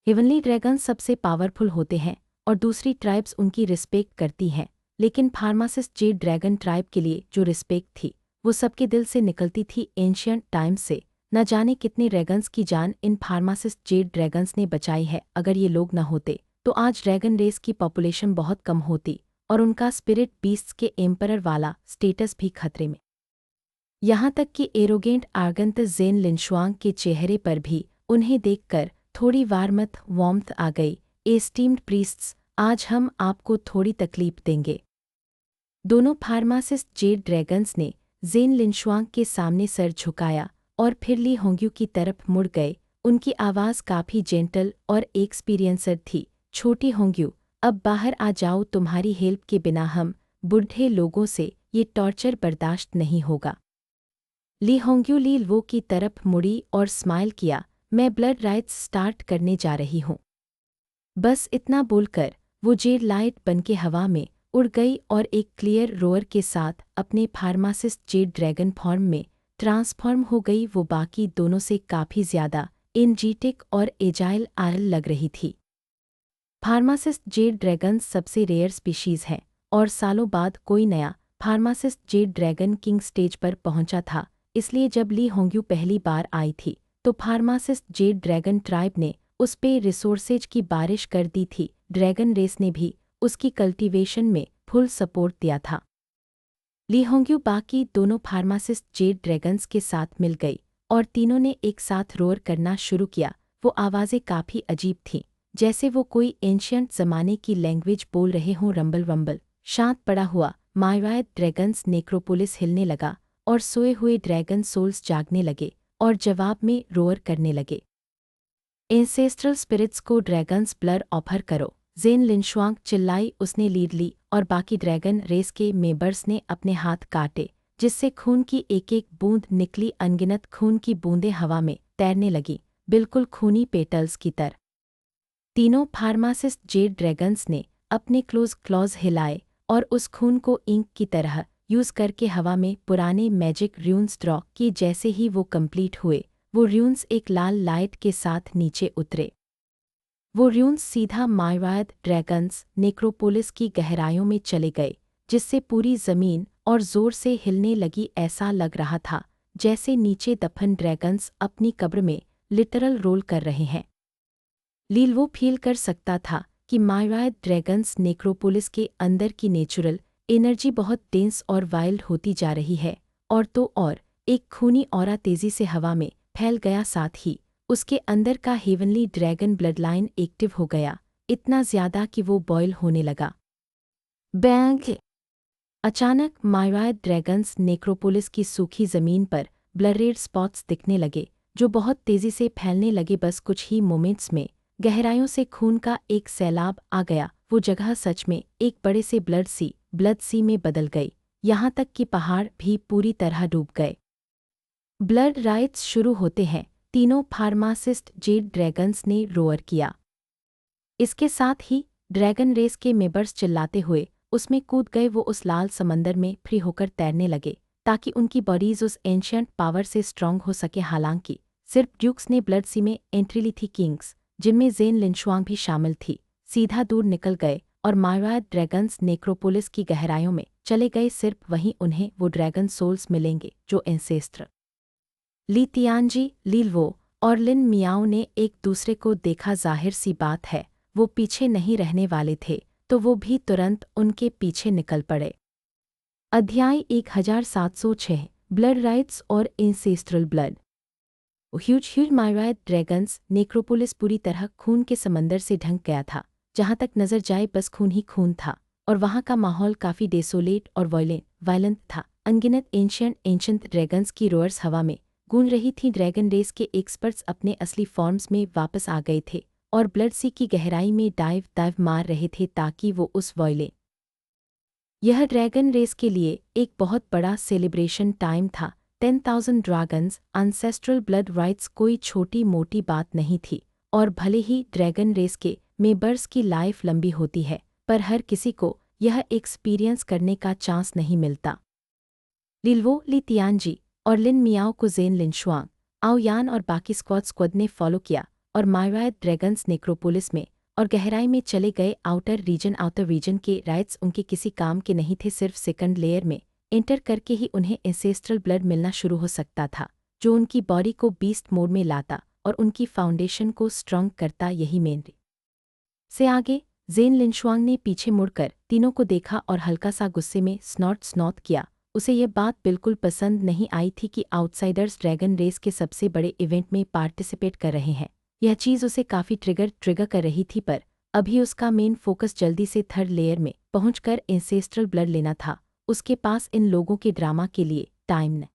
हेवनली ड्रैगन्स सबसे पावरफुल होते हैं और दूसरी ट्राइब्स उनकी रिस्पेक्ट करती हैं, लेकिन फार्मासिस्ट जेड ड्रैगन ट्राइब के लिए जो रिस्पेक्ट थी वो सबके दिल से निकलती थी एंशियंट टाइम्स से। न जाने कितने ड्रैगन्स की जान इन फार्मासिस्ट जेड ड्रैगन्स ने बचाई है। अगर ये लोग न होते तो आज ड्रैगन रेस की पॉपुलेशन बहुत कम होती और उनका स्पिरिट बीस्ट्स के एम्परर वाला स्टेटस भी खतरे में। यहाँ तक कि एरोगेंट आर्गंत ज़ेन लिनशुआंग के चेहरे पर भी उन्हें देखकर थोड़ी वार्मथ आ गई। एस्टीम्ड प्रीस्ट्स, आज हम आपको थोड़ी तकलीफ देंगे। दोनों फार्मासिस्ट जेड ड्रैगन्स ने ज़ेन लिनशुआंग के सामने सर झुकाया और फिर ली होंग्यू की तरफ मुड़ गए। उनकी आवाज़ काफ़ी जेंटल और एक्सपीरियंसर थी। छोटी होंग्यू, अब बाहर आ जाओ, तुम्हारी हेल्प के बिना हम बूढ़े लोगों से ये टॉर्चर बर्दाश्त नहीं होगा। ली होंग्यू लिलवो की तरफ मुड़ी और स्माइल किया, मैं ब्लड राइट्स स्टार्ट करने जा रही हूँ। बस इतना बोलकर वो जेड लाइट बनके हवा में उड़ गई और एक क्लियर रोअर के साथ अपने फार्मासिस्ट जेड ड्रैगन फॉर्म में ट्रांसफॉर्म हो गई। वो बाकी दोनों से काफ़ी ज़्यादा एनर्जेटिक और एजाइल लग रही थी। फार्मासिस्ट जेड ड्रैगन्स सबसे रेयर स्पीशीज़ हैं और सालों बाद कोई नया pharmacist Z dragon king stage पर पहुंचा था। इसलिए जब ली होंग्यू पहली बार आई थी तो फार्मासिस्ट जेड ड्रैगन ट्राइब ने उस पे रिसोर्सेज की बारिश कर दी थी। ड्रैगन रेस ने भी उसकी कल्टीवेशन में फुल सपोर्ट दिया था। ली होंग्यू बाकी दोनों फार्मासिस्ट जेड ड्रैगन्स के साथ मिल गई और तीनों ने एक साथ रोर करना शुरू किया। वो आवाज़ें काफ़ी अजीब थीं, जैसे वो कोई एंशियंट ज़माने की लैंग्वेज बोल रहे हों। रंबल वंबल। शांत पड़ा हुआ मायवायद ड्रैगन्स नेक्रोपोलिस हिलने लगा और सोए हुए ड्रैगन सोल्स जागने लगे और जवाब में रोअर करने लगे। एंसेस्ट्रल स्पिरिट्स को ड्रैगन्स ब्लड ऑफर करो, ज़ेन लिनशुआंग चिल्लाई। उसने लीड ली और बाकी ड्रैगन रेस के मेंबर्स ने अपने हाथ काटे, जिससे खून की एक एक बूंद निकली। अनगिनत खून की बूंदें हवा में तैरने लगी, बिल्कुल खूनी पेटल्स की तरह। तीनों फार्मासिस्ट जेड ड्रैगन्स ने अपने क्लॉज हिलाए और उस खून को इंक की तरह यूज़ करके हवा में पुराने मैजिक र्यून्स ड्रॉ किए। जैसे ही वो कंप्लीट हुए, वो र्यून्स एक लाल लाइट के साथ नीचे उतरे। वो र्यून्स सीधा मायवायद ड्रैगन्स नेक्रोपोलिस की गहराइयों में चले गए, जिससे पूरी ज़मीन और ज़ोर से हिलने लगी। ऐसा लग रहा था जैसे नीचे दफन ड्रैगन्स अपनी कब्र में लिटरल रोल कर रहे हैं। लिलवो फील कर सकता था कि मायवायद ड्रैगन्स नेक्रोपोलिस के अंदर की नेचुरल एनर्जी बहुत डेंस और वाइल्ड होती जा रही है। और तो और एक खूनी ऑरा तेज़ी से हवा में फैल गया, साथ ही उसके अंदर का हेवनली ड्रैगन ब्लडलाइन एक्टिव हो गया, इतना ज़्यादा कि वो बॉयल होने लगा। बैंग! अचानक मायवायद ड्रैगन्स नेक्रोपोलिस की सूखी ज़मीन पर ब्लरेड स्पॉट्स दिखने लगे, जो बहुत तेज़ी से फैलने लगे। बस कुछ ही मोमेंट्स में गहराइयों से खून का एक सैलाब आ गया। वो जगह सच में एक बड़े से ब्लड सी में बदल गई, यहाँ तक कि पहाड़ भी पूरी तरह डूब गए। ब्लड राइट्स शुरू होते हैं, तीनों फार्मासिस्ट जेड ड्रैगन्स ने रोअर किया। इसके साथ ही ड्रैगन रेस के मेंबर्स चिल्लाते हुए उसमें कूद गए। वो उस लाल समंदर में फ्री होकर तैरने लगे ताकि उनकी बॉडीज उस एंशियंट पावर से स्ट्रांग हो सके। हालांकि सिर्फ ड्यूक्स ने ब्लड सी में एंट्री ली थी। किंग्स, जिनमें ज़ेन लिनशुआंग भी शामिल थी, सीधा दूर निकल गए और मायवायद ड्रैगन्स नेक्रोपोलिस की गहराइयों में चले गए। सिर्फ वहीं उन्हें वो ड्रैगन सोल्स मिलेंगे जो एंसेस्टर ली तियानजी, लिलवो और लिन मियाओ ने एक दूसरे को देखा। जाहिर सी बात है वो पीछे नहीं रहने वाले थे, तो वो भी तुरंत उनके पीछे निकल पड़े। अध्याय 1706 ब्लड राइट्स और एंसेस्ट्रल ब्लड। ह्यूज मायवायद ड्रैगन्स नेक्रोपोलिस पूरी तरह खून के समंदर से ढंक गया था। जहाँ तक नजर जाए बस खून ही खून था और वहाँ का माहौल काफ़ी डेसोलेट और वायलेंट था। अनगिनत एंशियंट ड्रैगन्स की रोअर्स हवा में गूंज रही थी। ड्रैगन रेस के एक्सपर्ट्स अपने असली फॉर्म्स में वापस आ गए थे और ब्लड सी की गहराई में डाइव मार रहे थे ताकि वो उस वॉयले। यह ड्रैगन रेस के लिए एक बहुत बड़ा सेलिब्रेशन टाइम था। 10,000 ड्रैगन्स, अनसेस्ट्रल ब्लड राइट्स कोई छोटी मोटी बात नहीं थी। और भले ही ड्रैगन रेस के मेंबर्स की लाइफ लंबी होती है, पर हर किसी को यह एक्सपीरियंस करने का चांस नहीं मिलता। लिलवो, ली तियानजी और लिन मियाओ को ज़ेन लिनशुआंग, आओ यान और बाकी स्क्वाड ने फॉलो किया और मायरायड ड्रैगन्स नेक्रोपोलिस में और गहराई में चले गए। आउटर रीजन के राइट्स उनके किसी काम के नहीं थे। सिर्फ सेकंड लेयर में एंटर करके ही उन्हें एंसेस्ट्रल ब्लड मिलना शुरू हो सकता था, जो उनकी बॉडी को बीस्ट मोड में लाता और उनकी फाउंडेशन को स्ट्रॉन्ग करता। यही मेन से आगे ज़ेन लिनशुआंग ने पीछे मुड़कर तीनों को देखा और हल्का सा गुस्से में स्नॉट किया। उसे यह बात बिल्कुल पसंद नहीं आई थी कि आउटसाइडर्स ड्रैगन रेस के सबसे बड़े इवेंट में पार्टिसिपेट कर रहे हैं। यह चीज़ उसे काफ़ी ट्रिगर कर रही थी, पर अभी उसका मेन फोकस जल्दी से थर्ड लेयर में पहुंचकर एंसेस्ट्रल ब्लड लेना था। उसके पास इन लोगों के ड्रामा के लिए टाइम न।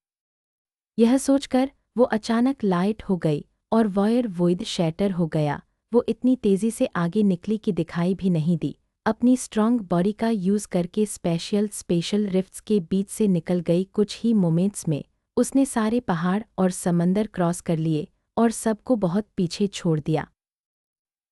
यह सोचकर वो अचानक लाइट हो गई और वॉयर वोइड शैटर हो गया। वो इतनी तेज़ी से आगे निकली कि दिखाई भी नहीं दी। अपनी स्ट्रॉन्ग बॉडी का यूज़ करके स्पेशल रिफ्ट्स के बीच से निकल गई। कुछ ही मोमेंट्स में उसने सारे पहाड़ और समंदर क्रॉस कर लिए और सबको बहुत पीछे छोड़ दिया।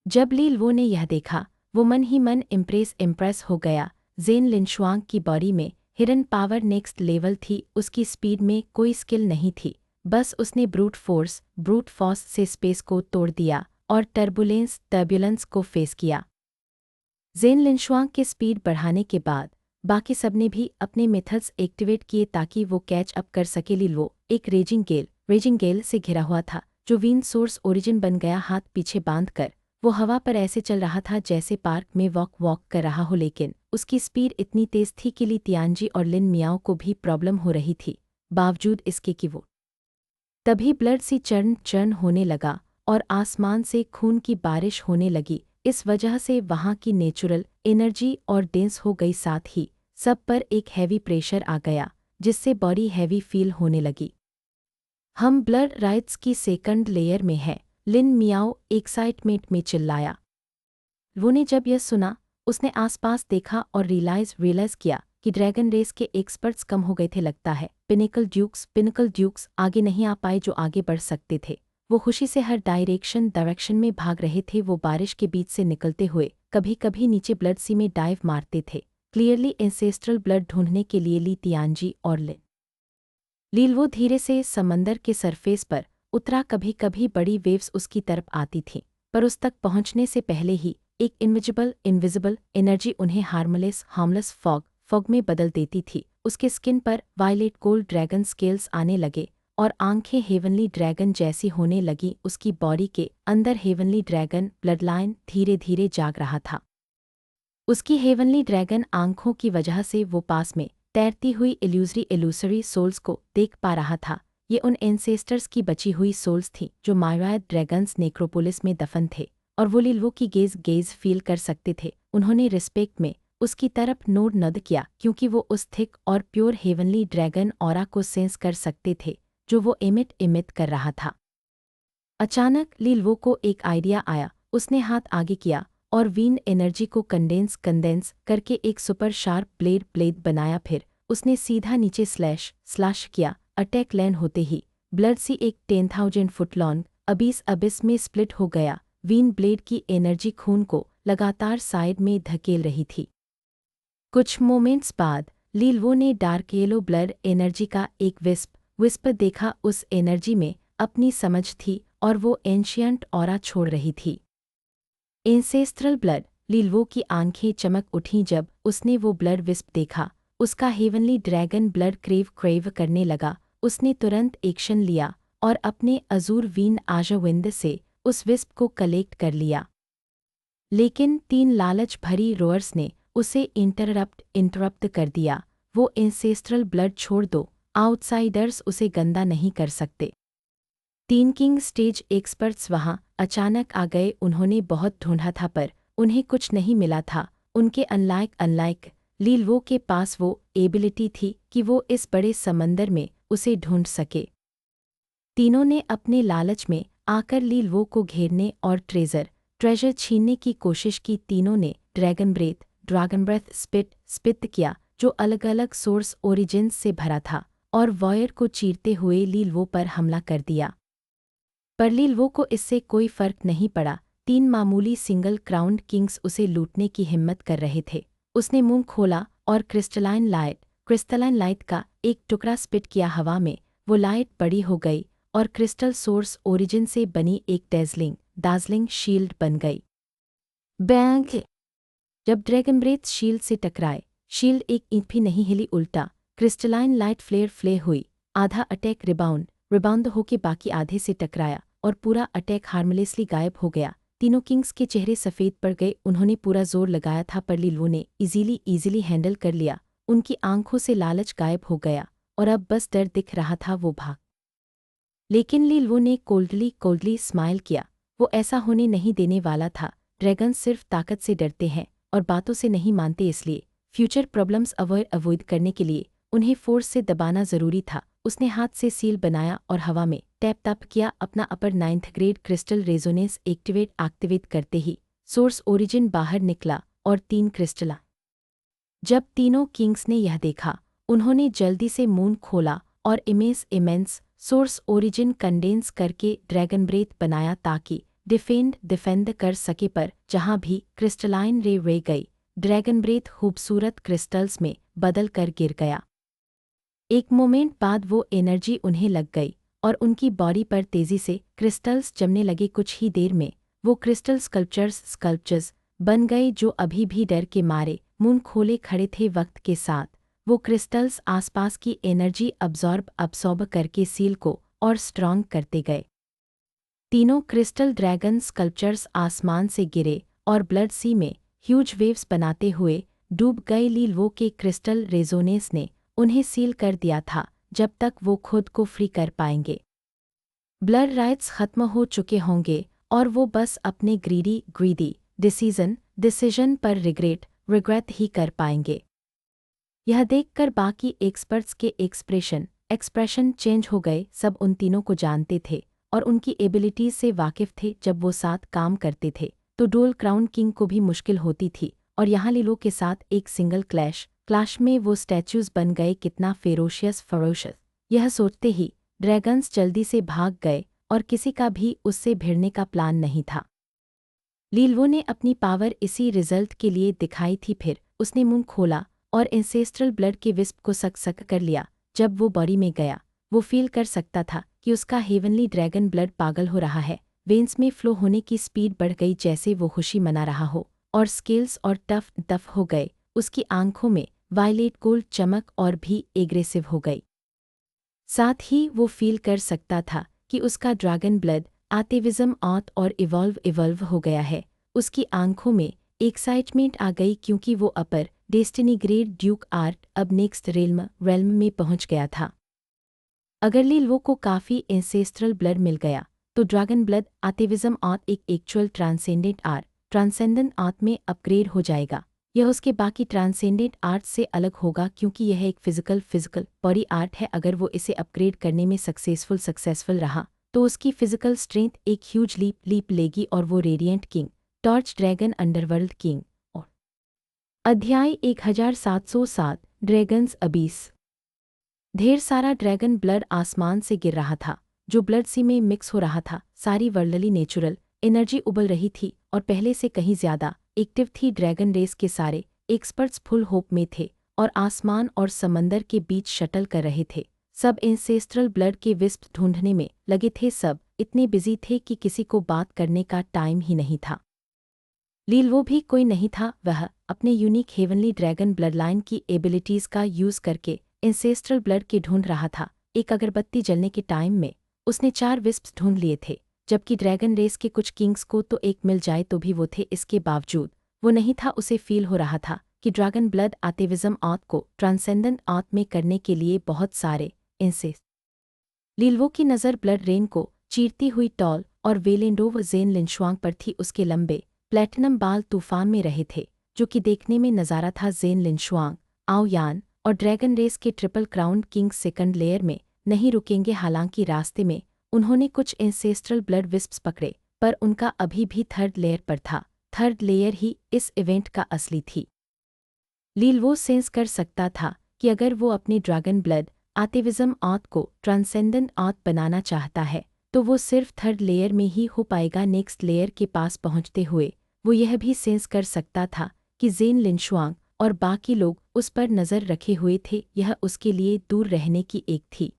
जब लिलवो ने यह देखा, वो मन ही मन इम्प्रेस हो गया। ज़ेन लिनशुआंग की बॉडी में हिडन पावर नेक्स्ट लेवल थी। उसकी स्पीड में कोई स्किल नहीं थी, बस उसने ब्रूट फोर्स से स्पेस को तोड़ दिया और टर्बुलेंस को फेस किया। ज़ेन लिनशुआंग के स्पीड बढ़ाने के बाद बाकी सबने भी अपने मेथड्स एक्टिवेट किए ताकि वो कैच अप कर सके। लिलवो एक रेजिंग गेल से घिरा हुआ था, जो विंड सोर्स ओरिजिन बन गया। हाथ पीछे बांधकर वो हवा पर ऐसे चल रहा था जैसे पार्क में वॉक कर रहा हो, लेकिन उसकी स्पीड इतनी तेज थी कि ली तियानजी और लिन मियाओ को भी प्रॉब्लम हो रही थी, बावजूद इसके कि वो तभी ब्लड सी चर्न होने लगा और आसमान से खून की बारिश होने लगी। इस वजह से वहाँ की नेचुरल एनर्जी और डेंस हो गई, साथ ही सब पर एक हैवी प्रेशर आ गया जिससे बॉडी हैवी फील होने लगी। हम ब्लड राइट्स की सेकंड लेयर में है, लिन मियाओ एक्साइटमेंट में चिल्लाया। वो ने जब यह सुना, उसने आसपास देखा और रियलाइज किया कि ड्रैगन रेस के एक्सपर्ट्स कम हो गए थे। लगता है पिनिकल ड्यूक्स आगे नहीं आ पाए जो आगे बढ़ सकते थे। वो खुशी से हर डायरेक्शन में भाग रहे थे। वो बारिश के बीच से निकलते हुए कभी कभी नीचे ब्लड सी में डाइव मारते थे, क्लियरली एंसेस्ट्रल ब्लड ढूंढने के लिए। ली तियानजी और लिलवो धीरे से समंदर के सरफेस पर उतरा। कभी कभी बड़ी वेव्स उसकी तरफ आती थीं, पर उस तक पहुंचने से पहले ही एक इनविजिबल एनर्जी उन्हें हार्मलेस फॉग में बदल देती थी। उसके स्किन पर वायलेट गोल्ड ड्रैगन स्केल्स आने लगे और आंखें हेवनली ड्रैगन जैसी होने लगी। उसकी बॉडी के अंदर हेवनली ड्रैगन ब्लडलाइन धीरे धीरे जाग रहा था। उसकी हेवनली ड्रैगन आंखों की वजह से वो पास में तैरती हुई इल्यूसरी सोल्स को देख पा रहा था। ये उन एंसेस्टर्स की बची हुई सोल्स थीं जो मायरायड ड्रैगन्स नेक्रोपोलिस में दफन थे, और वो लिलवो की गेज फील कर सकते थे। उन्होंने रिस्पेक्ट में उसकी तरफ नोड किया, क्योंकि वो उस थिक और प्योर हेवनली ड्रैगन ऑरा को सेंस कर सकते थे जो वो इमिट कर रहा था। अचानक लिलवो को एक आइडिया आया। उसने हाथ आगे किया और विंड एनर्जी को कंडेंस करके एक सुपर शार्प ब्लेड बनाया। फिर उसने सीधा नीचे स्लैश किया। अटैक लैंड होते ही ब्लड सी एक 10,000 फुट लॉन्ग अबिस में स्प्लिट हो गया। विंड ब्लेड की एनर्जी खून को लगातार साइड में धकेल रही थी। कुछ मोमेंट्स बाद लिलवो ने डार्क येलो ब्लड एनर्जी का एक विस्प देखा। उस एनर्जी में अपनी समझ थी और वो एंशियंट ऑरा छोड़ रही थी। Ancestral blood. लिलवो की आंखें चमक उठीं जब उसने वो ब्लड विस्प देखा। उसका हेवनली ड्रैगन ब्लड क्रेव करने लगा। उसने तुरंत एक्शन लिया और अपने अजूर विंड से उस विस्प को कलेक्ट कर लिया। लेकिन 3 लालच भरी रोअर्स ने उसे इंटरप्ट कर दिया। वो एंसेस्ट्रल ब्लड छोड़ दो, आउटसाइडर्स उसे गंदा नहीं कर सकते। 3 किंग स्टेज एक्सपर्ट्स वहां अचानक आ गए। उन्होंने बहुत ढूंढा था पर उन्हें कुछ नहीं मिला था। उनके अनलाइक लिलवो के पास वो एबिलिटी थी कि वो इस बड़े समंदर में उसे ढूंढ सके। तीनों ने अपने लालच में आकर ली लो को घेरने और ट्रेजर छीनने की कोशिश की। तीनों ने ड्रैगन ब्रेथ स्पिट किया, जो अलग अलग सोर्स ओरिजिन्स से भरा था, और वॉयर को चीरते हुए ली लो पर हमला कर दिया। पर ली लो को इससे कोई फर्क नहीं पड़ा। 3 मामूली सिंगल क्राउन्ड किंग्स उसे लूटने की हिम्मत कर रहे थे। उसने मुंह खोला और क्रिस्टलाइन लाइट का एक टुकड़ा स्पिट किया हवा में। वो लाइट बड़ी हो गई और क्रिस्टल सोर्स ओरिजिन से बनी एक दार्जिलिंग शील्ड बन गई। बैंग! जब ड्रैगन ब्रेथ शील्ड से टकराए, शील्ड एक इंच भी नहीं हिली, उल्टा क्रिस्टलाइन लाइट फ्लेयर हुई। आधा अटैक रिबाउंड होके बाकी आधे से टकराया और पूरा अटैक हार्मलेसली गायब हो गया। तीनों किंग्स के चेहरे सफ़ेद पड़ गए। उन्होंने पूरा जोर लगाया था, पर ली लो ने इजीली हैंडल कर लिया। उनकी आंखों से लालच गायब हो गया और अब बस डर दिख रहा था। वो भाग, लेकिन ली लो ने कोल्डली स्माइल किया। वो ऐसा होने नहीं देने वाला था। ड्रैगन सिर्फ ताकत से डरते हैं और बातों से नहीं मानते, इसलिए फ्यूचर प्रॉब्लम्स अवॉइड करने के लिए उन्हें फोर्स से दबाना ज़रूरी था। उसने हाथ से सील बनाया और हवा में टैप किया। अपना अपर 9th grade crystal resonance activate करते ही सोर्स ओरिजिन बाहर निकला और 3 क्रिस्टल। जब तीनों किंग्स ने यह देखा, उन्होंने जल्दी से मुंह खोला और इमेंस सोर्स ओरिजिन कंडेंस करके ड्रैगन ब्रेथ बनाया ताकि डिफेंड कर सके। पर जहां भी क्रिस्टलाइन रे गई, ड्रैगन ब्रेथ खूबसूरत क्रिस्टल्स में बदल कर गिर गया। एक मोमेंट बाद वो एनर्जी उन्हें लग गई और उनकी बॉडी पर तेजी से क्रिस्टल्स जमने लगे। कुछ ही देर में वो क्रिस्टल स्कल्पचर्स बन गए, जो अभी भी डर के मारे मुंह खोले खड़े थे। वक्त के साथ वो क्रिस्टल्स आसपास की एनर्जी अब्सॉर्ब करके सील को और स्ट्रॉन्ग करते गए। तीनों क्रिस्टल ड्रैगन स्कल्पचर्स आसमान से गिरे और ब्लड सी में ह्यूज वेव्स बनाते हुए डूब गए। ली लो के क्रिस्टल रेजोनेंस ने उन्हें सील कर दिया था जब तक वो खुद को फ्री कर पाएंगे। ब्लड राइट्स खत्म हो चुके होंगे और वो बस अपने ग्रीडी डिसीजन पर रिग्रेट ही कर पाएंगे। यह देखकर बाकी एक्सपर्ट्स के एक्सप्रेशन चेंज हो गए। सब उन तीनों को जानते थे और उनकी एबिलिटीज से वाकिफ थे। जब वो साथ काम करते थे तो डुअल क्राउन किंग को भी मुश्किल होती थी, और यहाँ ली लो के साथ एक सिंगल क्लैश में वो स्टैच्यूज बन गए। कितना फेरोशियस। यह सोचते ही ड्रैगन्स जल्दी से भाग गए और किसी का भी उससे भिड़ने का प्लान नहीं था। ली लो ने अपनी पावर इसी रिजल्ट के लिए दिखाई थी। फिर उसने मुंह खोला और एंसेस्ट्रल ब्लड के विस्प को सक कर लिया। जब वो बॉडी में गया, वो फील कर सकता था कि उसका हेवनली ड्रैगन ब्लड पागल हो रहा है। वेन्स में फ्लो होने की स्पीड बढ़ गई, जैसे वो खुशी मना रहा हो, और स्केल्स और टफ हो गए। उसकी आंखों में वायलेट गोल्ड चमक और भी एग्रेसिव हो गई। साथ ही वो फील कर सकता था कि उसका ड्रैगन ब्लड आतिविज्म आउट और इवॉल्व हो गया है। उसकी आंखों में एक्साइटमेंट आ गई क्योंकि वो अपर डेस्टिनी ग्रेड ड्यूक आर्ट अब नेक्स्ट रेल्म में पहुंच गया था। अगर ली लो को काफ़ी एंसेस्ट्रल ब्लड मिल गया तो ड्रैगन ब्लड आतिविज्म आउट एक एक्चुअल ट्रांसेंडेंट आर्ट में अपग्रेड हो जाएगा। यह उसके बाकी ट्रांसेंडेंट आर्ट से अलग होगा क्योंकि यह एक फिजिकल बॉडी आर्ट है। अगर वो इसे अपग्रेड करने में सक्सेसफुल रहा तो उसकी फिजिकल स्ट्रेंथ एक ह्यूज लीप लेगी और वो radiant king, torch dragon, underworld king. और अध्याय 1707 ड्रैगन्स अबीस। ढेर सारा ड्रैगन ब्लड आसमान से गिर रहा था, जो ब्लड सी में मिक्स हो रहा था। सारी वर्ल्डली नेचुरल एनर्जी उबल रही थी और पहले से कहीं ज्यादा एक्टिव थी। ड्रैगन रेस के सारे एक्सपर्ट्स फुल होप में थे और आसमान और समंदर के बीच शटल कर रहे थे। सब एंसेस्ट्रल ब्लड के विस्प ढूंढने में लगे थे। सब इतने बिजी थे कि किसी को बात करने का टाइम ही नहीं था। ली लो भी कोई नहीं था। वह अपने unique heavenly dragon blood line की एबिलिटीज का यूज करके एंसेस्ट्रल ब्लड के ढूंढ रहा था। एक अगरबत्ती जलने के टाइम में उसने 4 विस्प्स ढूंढ लिए थे, जबकि ड्रैगन रेस के कुछ किंग्स को तो एक मिल जाए तो भी वो थे। इसके बावजूद वो नहीं था। उसे फील हो रहा था कि ड्रैगन ब्लड आतिविज्म आउट को ट्रांसेंडेंट आउट में करने के लिए बहुत सारे ली लो की नज़र ब्लड रेन को चीरती हुई टॉल और वेलेंडोव ज़ेन लिनशुआंग पर थी। उसके लंबे प्लेटिनम बाल तूफान में रहे थे, जो कि देखने में नज़ारा था। ज़ेन लिनशुआंग, आओ यान और ड्रैगन रेस के triple crown king second layer में नहीं रुकेंगे। हालांकि रास्ते में उन्होंने कुछ एंसेस्ट्रल ब्लड विस्प्स पकड़े, पर उनका अभी भी थर्ड लेयर पर था। थर्ड लेयर ही इस इवेंट का असली थी। लील वो सेंस कर सकता था कि अगर वो अपने ड्रैगन ब्लड आतिविज़म आर्ट को ट्रांसेंडेंट आर्ट बनाना चाहता है तो वो सिर्फ थर्ड लेयर में ही हो पाएगा। नेक्स्ट लेयर के पास पहुंचते हुए वो यह भी सेंस कर सकता था कि ज़ेन लिनशुआंग और बाकी लोग उस पर नज़र रखे हुए थे। यह उसके लिए दूर रहने की एक थी।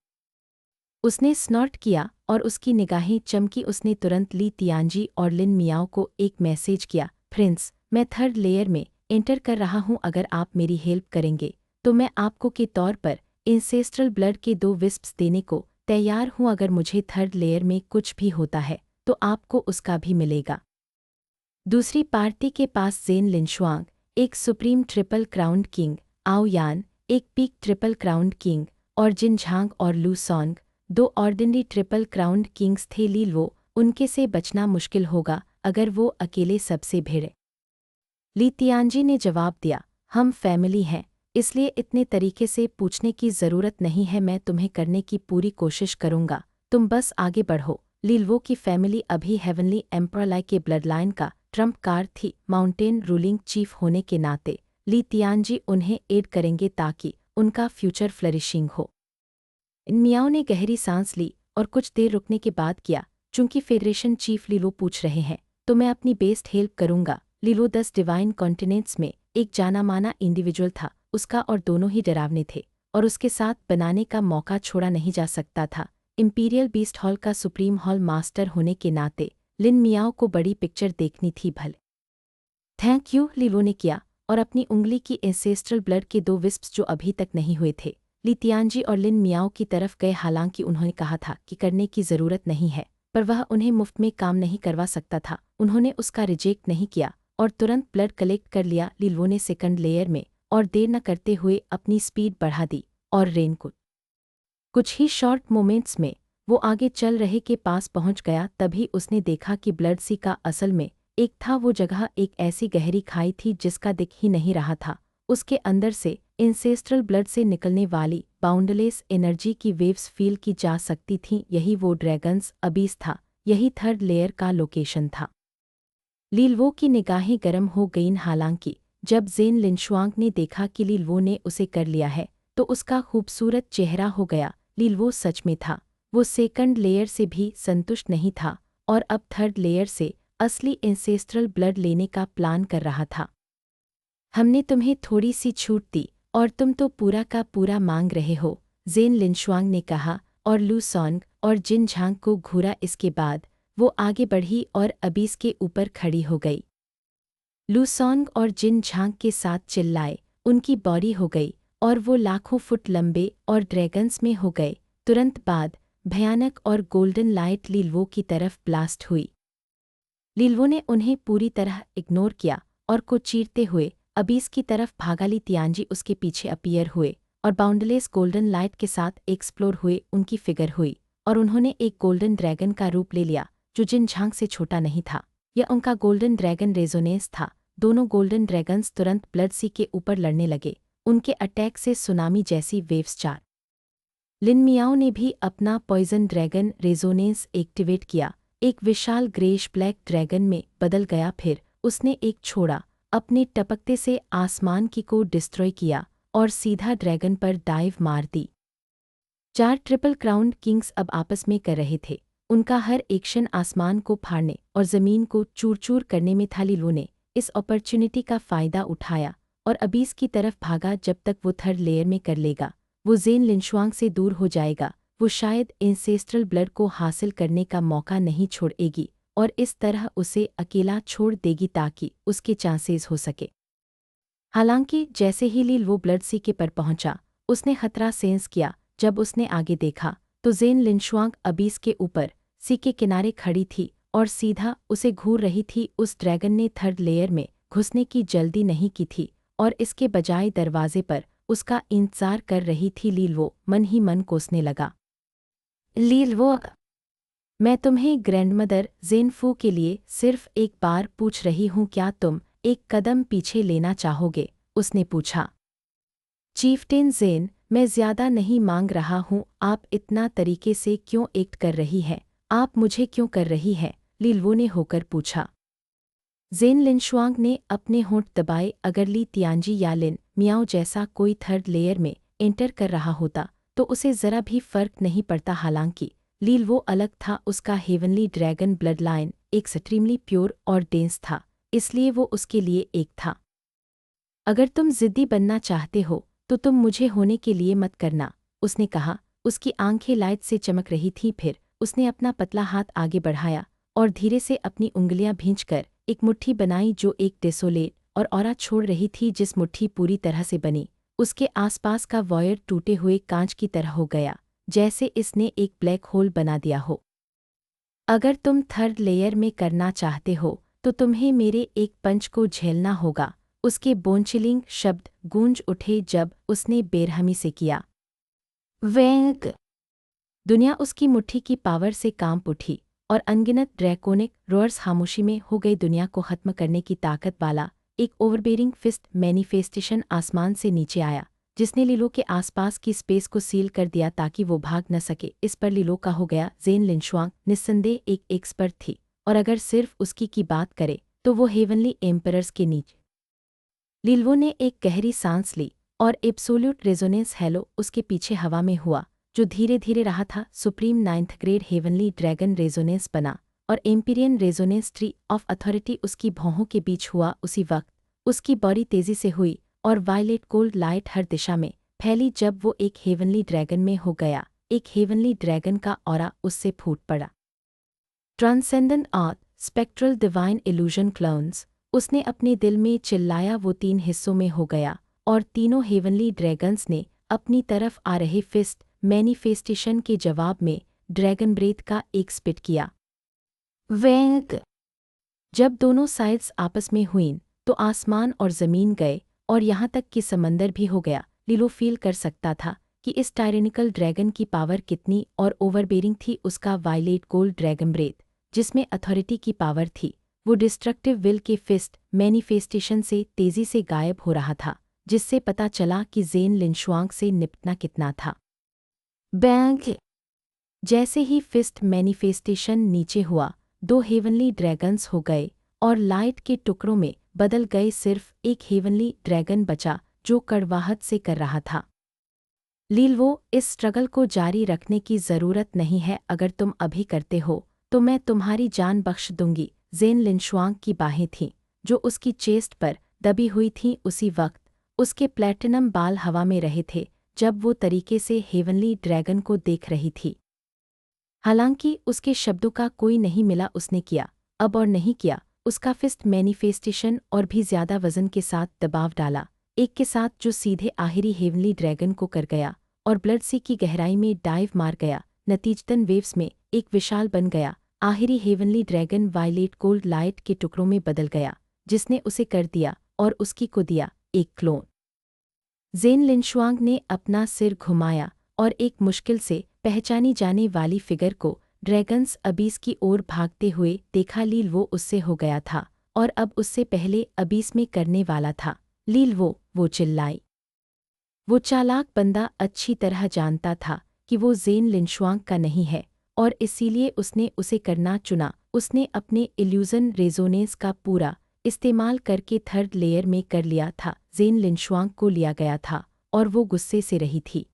उसने स्नॉर्ट किया और उसकी निगाहें चमकी। उसने तुरंत ली तियानजी और लिन मियाओ को एक मैसेज किया, प्रिंस, मैं थर्ड लेयर में एंटर कर रहा हूँ। अगर आप मेरी हेल्प करेंगे तो मैं आपको के तौर पर इंसेस्ट्रल ब्लड के 2 विस्प्स देने को तैयार हूँ। अगर मुझे थर्ड लेयर में कुछ भी होता है तो आपको उसका भी मिलेगा। दूसरी पार्टी के पास ज़ेन लिनशुआंग, एक सुप्रीम ट्रिपल क्राउन्ड किंग, आओ यान, एक पीक ट्रिपल क्राउन्ड किंग, और जिन झांग और लू song, 2 ordinary triple crowned Kings थे। लील वो उनके से बचना मुश्किल होगा अगर वो अकेले सबसे भिड़े। ली तियानजी ने जवाब दिया, हम फैमिली हैं, इसलिए इतने तरीके से पूछने की ज़रूरत नहीं है। मैं तुम्हें करने की पूरी कोशिश करूंगा, तुम बस आगे बढ़ो। लीलवो की फैमिली अभी हेवनली एम्परर के ब्लड लाइन का ट्रम्प कार्ड थी। माउंटेन रूलिंग चीफ होने के नाते ली तियानजी उन्हें एड करेंगे ताकि उनका फ्यूचर फ्लरिशिंग हो। मियाओ ने गहरी सांस ली और कुछ देर रुकने के बाद किया, चूंकि फेडरेशन चीफ लीलो पूछ रहे हैं तो मैं अपनी बेस्ट हेल्प करूंगा। लीलो 10 डिवाइन कॉन्टिनेंट्स में एक जाना माना इंडिविजुअल था, उसका और दोनों ही डरावने थे और उसके साथ बनाने का मौका छोड़ा नहीं जा सकता था। इंपीरियल बीस्ट हॉल का सुप्रीम हॉल मास्टर होने के नाते लिन मियाओ को बड़ी पिक्चर देखनी थी। भले थैंक यू, लीलो ने किया और अपनी उंगली की एंसेस्ट्रल ब्लड के 2 विस्प्स जो अभी तक नहीं हुए थे ली तियानजी और लिन मियाओ की तरफ गए। हालांकि उन्होंने कहा था कि करने की ज़रूरत नहीं है, पर वह उन्हें मुफ्त में काम नहीं करवा सकता था। उन्होंने उसका रिजेक्ट नहीं किया और तुरंत ब्लड कलेक्ट कर लिया। लीलो ने सेकंड लेयर में और देर न करते हुए अपनी स्पीड बढ़ा दी और रेन को कुछ ही शॉर्ट मोमेंट्स में वो आगे चल रहे के पास पहुंच गया। तभी उसने देखा कि ब्लड सी का असल में एक था। वो जगह एक ऐसी गहरी खाई थी जिसका दिख ही नहीं रहा था। उसके अंदर से इंसेस्ट्रल ब्लड से निकलने वाली बाउंडलेस एनर्जी की वेव्स फील की जा सकती थीं। यही वो ड्रैगन्स अबीस था, यही थर्ड लेयर का लोकेशन था। लीलवो की निगाहें गर्म हो गईं। हालांकि जब ज़ेन लिनशुआंग ने देखा कि लीलवो ने उसे कर लिया है तो उसका खूबसूरत चेहरा हो गया। लीलवो सच में था, वो सेकंड लेयर से भी संतुष्ट नहीं था और अब थर्ड लेयर से असली एंसेस्ट्रल ब्लड लेने का प्लान कर रहा था। हमने तुम्हें थोड़ी सी छूट दी और तुम तो पूरा का पूरा मांग रहे हो, ज़ेन लिनशुआंग ने कहा और लू सॉन्ग और जिन झांग को घूरा। इसके बाद वो आगे बढ़ी और अबीस के ऊपर खड़ी हो गई। लू सॉन्ग और जिन झांग के साथ चिल्लाए, उनकी बॉडी हो गई और वो लाखों फुट लंबे और ड्रैगन्स में हो गए। तुरंत बाद भयानक और गोल्डन लाइट लीलवो की तरफ ब्लास्ट हुई। लीलवो ने उन्हें पूरी तरह इग्नोर किया और को चीरते हुए अबीस की तरफ भागा। ली तियानजी उसके पीछे अपीयर हुए और बाउंडलेस गोल्डन लाइट के साथ एक्सप्लोर हुए। उनकी फिगर हुई और उन्होंने एक गोल्डन ड्रैगन का रूप ले लिया जो जिन झांग से छोटा नहीं था। यह उनका गोल्डन ड्रैगन रेजोनेंस था। दोनों गोल्डन ड्रैगन्स तुरंत ब्लड सी के ऊपर लड़ने लगे। उनके अटैक से सुनामी जैसी वेव्स चार। लिन मियाओ ने भी अपना पॉइजन ड्रैगन रेजोनेंस एक्टिवेट किया, एक विशाल ग्रेश ब्लैक ड्रैगन में बदल गया। फिर उसने एक छोड़ा, अपने टपकते से आसमान की को डिस्ट्रॉय किया और सीधा ड्रैगन पर डाइव मार दी। 4 ट्रिपल क्राउन्ड किंग्स अब आपस में कर रहे थे। उनका हर एक्शन आसमान को फाड़ने और ज़मीन को चूर चूर करने में था। लीलो ने इस अपॉर्चुनिटी का फ़ायदा उठाया और अबीस की तरफ भागा। जब तक वो थर्ड लेयर में कर लेगा वो ज़ेन लिनशुआंग से दूर हो जाएगा। वो शायद एंसेस्ट्रल ब्लड को हासिल करने का मौका नहीं छोड़ेगी और इस तरह उसे अकेला छोड़ देगी ताकि उसके चांसेस हो सके। हालांकि जैसे ही लील वो ब्लड सी के पर पहुंचा, उसने खतरा सेंस किया। जब उसने आगे देखा तो ज़ेन लिनशुआंग अबीस के ऊपर सी के किनारे खड़ी थी और सीधा उसे घूर रही थी। उस ड्रैगन ने थर्ड लेयर में घुसने की जल्दी नहीं की थी और इसके बजाय दरवाजे पर उसका इंतजार कर रही थी। लीलवो मन ही मन कोसने लगा, लीलवो, मैं तुम्हें ग्रैंडमदर ज़ेनफू के लिए सिर्फ एक बार पूछ रही हूँ, क्या तुम एक कदम पीछे लेना चाहोगे? उसने पूछा। चीफ्टेन ज़ेन मैं ज़्यादा नहीं मांग रहा हूँ, आप इतना तरीके से क्यों एक्ट कर रही है, आप मुझे क्यों कर रही है, लीलवो ने होकर पूछा। ज़ेन लिनशुआंग ने अपने होंठ दबाए। अगर ली तियांजी या लिन मियाओ जैसा कोई थर्ड लेयर में एंटर कर रहा होता तो उसे ज़रा भी फ़र्क नहीं पड़ता। हालांकि लीलवो अलग था, उसका heavenly dragon blood line extremely pure और डेंस था, इसलिए वो उसके लिए एक था। अगर तुम ज़िद्दी बनना चाहते हो तो तुम मुझे होने के लिए मत करना, उसने कहा। उसकी आंखें लाइट से चमक रही थीं। फिर उसने अपना पतला हाथ आगे बढ़ाया और धीरे से अपनी उंगलियां भींचकर एक मुट्ठी बनाई जो एक डेसोलेट और ऑरा छोड़ रही थी। जिस मुट्ठी पूरी तरह से बनी, उसके आसपास का वॉयर टूटे हुए कांच की तरह हो गया, जैसे इसने एक ब्लैक होल बना दिया हो। अगर तुम थर्ड लेयर में करना चाहते हो तो तुम्हें मेरे एक पंच को झेलना होगा। उसके बोनचिलिंग शब्द गूंज उठे जब उसने बेरहमी से किया। वेंक! दुनिया उसकी मुट्ठी की पावर से कांप उठी और अनगिनत ड्रैकोनिक रोअर्स खामोशी में हो गई। दुनिया को खत्म करने की ताकत वाला एक ओवरबेरिंग फिस्ट मैनिफेस्टेशन आसमान से नीचे आया, जिसने लीलो के आसपास की स्पेस को सील कर दिया ताकि वो भाग न सके। इस पर लीलो का हो गया। ज़ेन लिनशुआंग निस्संदेह एक एक्सपर्ट थी, और अगर सिर्फ उसकी की बात करे तो वो हेवनली एम्परर्स के नीचे। लीलवो ने एक गहरी सांस ली और एब्सोल्यूट रेजोनेंस हेलो उसके पीछे हवा में हुआ, जो धीरे धीरे रहा था। Supreme ninth grade heavenly dragon resonance बना और empyrean resonance tree of authority उसकी भौहों के बीच हुआ। उसी वक्त उसकी बॉडी तेजी से हुई और वायलेट कोल्ड लाइट हर दिशा में फैली। जब वो एक हेवनली ड्रैगन में हो गया, एक हेवनली ड्रैगन का ऑरा उससे फूट पड़ा। Transcendent art spectral divine illusion clowns, उसने अपने दिल में चिल्लाया। वो 3 हिस्सों में हो गया और तीनों हेवनली ड्रैगन्स ने अपनी तरफ आ रहे फिस्ट मैनिफेस्टेशन के जवाब में ड्रैगन ब्रेथ का एक स्पिट किया। वेंक! जब दोनों साइड्स आपस में हुईं तो आसमान और ज़मीन गए और यहाँ तक कि समंदर भी हो गया। लीलो फील कर सकता था कि इस टायरेनिकल ड्रैगन की पावर कितनी और ओवरबेरिंग थी। उसका वायलेट गोल्ड ड्रैगन ब्रेथ, जिसमें अथॉरिटी की पावर थी, वो डिस्ट्रक्टिव विल के फिस्ट मैनिफेस्टेशन से तेज़ी से गायब हो रहा था, जिससे पता चला कि ज़ेन लिनशुआंग से निपटना कितना था। बैंक! जैसे ही फिस्ट मैनिफेस्टेशन नीचे हुआ, 2 हेवनली ड्रैगन्स हो गए और लाइट के टुकड़ों में बदल गए। सिर्फ एक हेवनली ड्रैगन बचा जो कड़वाहट से कर रहा था। लीलवो, इस स्ट्रगल को जारी रखने की ज़रूरत नहीं है। अगर तुम अभी करते हो तो मैं तुम्हारी जान बख्श दूंगी। ज़ेन लिनशुआंग की बाहें थीं जो उसकी चेस्ट पर दबी हुई थीं। उसी वक्त उसके प्लैटिनम बाल हवा में रहे थे जब वो तरीके से हेवनली ड्रैगन को देख रही थी। हालांकि उसके शब्दों का कोई नहीं मिला। उसने किया, अब और नहीं किया। उसका फिस्ट मैनिफेस्टेशन और भी ज़्यादा वज़न के साथ दबाव डाला, एक के साथ जो सीधे आखिरी हेवनली ड्रैगन को कर गया और ब्लड सी की गहराई में डाइव मार गया। नतीजतन वेव्स में एक विशाल बन गया। आखिरी heavenly dragon violet cold light के टुकड़ों में बदल गया, जिसने उसे कर दिया और उसकी को दिया एक क्लोन। ज़ेन लिनशुआंग ने अपना सिर घुमाया और एक मुश्किल से पहचानी जाने वाली फिगर को ड्रैगन्स अबीस की ओर भागते हुए देखा। लीलवो उससे हो गया था और अब उससे पहले अबीस में करने वाला था। लीलवो, वो चिल्लाई। वो चालाक बंदा अच्छी तरह जानता था कि वो ज़ेन लिनशुआंग का नहीं है और इसीलिए उसने उसे करना चुना। उसने अपने इल्यूजन रेजोनेंस का पूरा इस्तेमाल करके थर्ड लेयर में कर लिया था। ज़ेन लिनशुआंग को लिया गया था और वो गुस्से से रही थी।